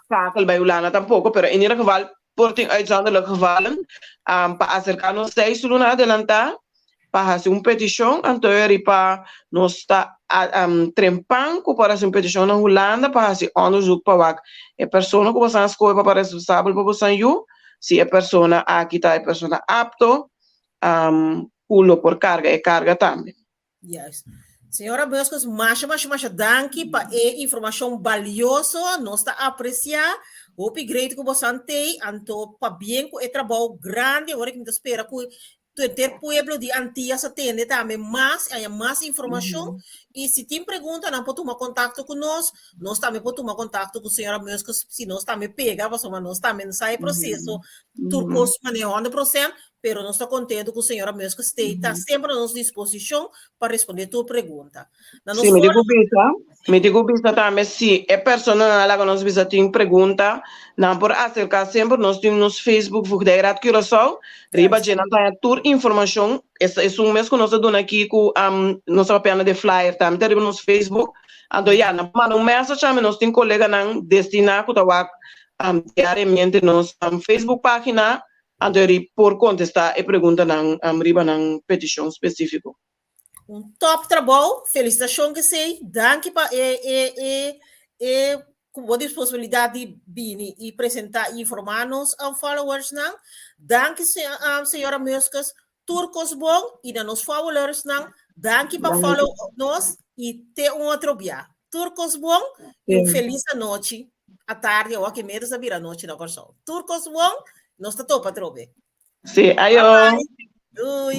Takel bij Holanda tampoco, pero in ieder geval wordt in uitzonderlijke gevallen para acercarnos 6 luna adelante para hacer una petición anterior para nos está trempanco para hacer una petición en Holanda para hacer onderzoek para a persona que você escolhe para responsável para você se a persona aqui está a persona apto, pulo por carga e carga também. Yes. Senhora Buscos, macha, danke para a informação valiosa, nós está a apreciar, o upgrade que você tem, então, para bem com o trabalho grande, agora que me espera que ter pueblo de Antillas atende também mais, há mais informação, e se tem pergunta, não pode tomar contato com nós também pode tomar contato com a senhora Buscos, se nós também pega, nós também sai processo, turcos manejando o processo, pero nós estamos contentes que a senhora Buscos está sempre à nossa disposição para responder a tua pergunta. Sim, me digo bisa também se é persona lá que nós bisa tem pergunta, não por acercar sempre nós temos nos Facebook, Vugdeira Curaçao, riba de nata tour informação, esse é mês que nós damos aqui com nossa pena de flyer também, tem nos Facebook, então já na manda mensagem também nós tem colega não destinar que tá diariamente nos Facebook página, então por contestar e pergunta não riba não petição específica. Top trabalho, felicitação que sei, danke para com a disponibilidade de vir e apresentar e informar-nos aos followers, não? Danke, senhora Buscos, turcos bom, e nos followers, não? Danke para follow nós e ter outro dia. Turcos bom, e feliz noite, à tarde, ou a que menos a vir a noite na versão. Turcos bom, nós estamos para trobe. Sim, aí. Oi.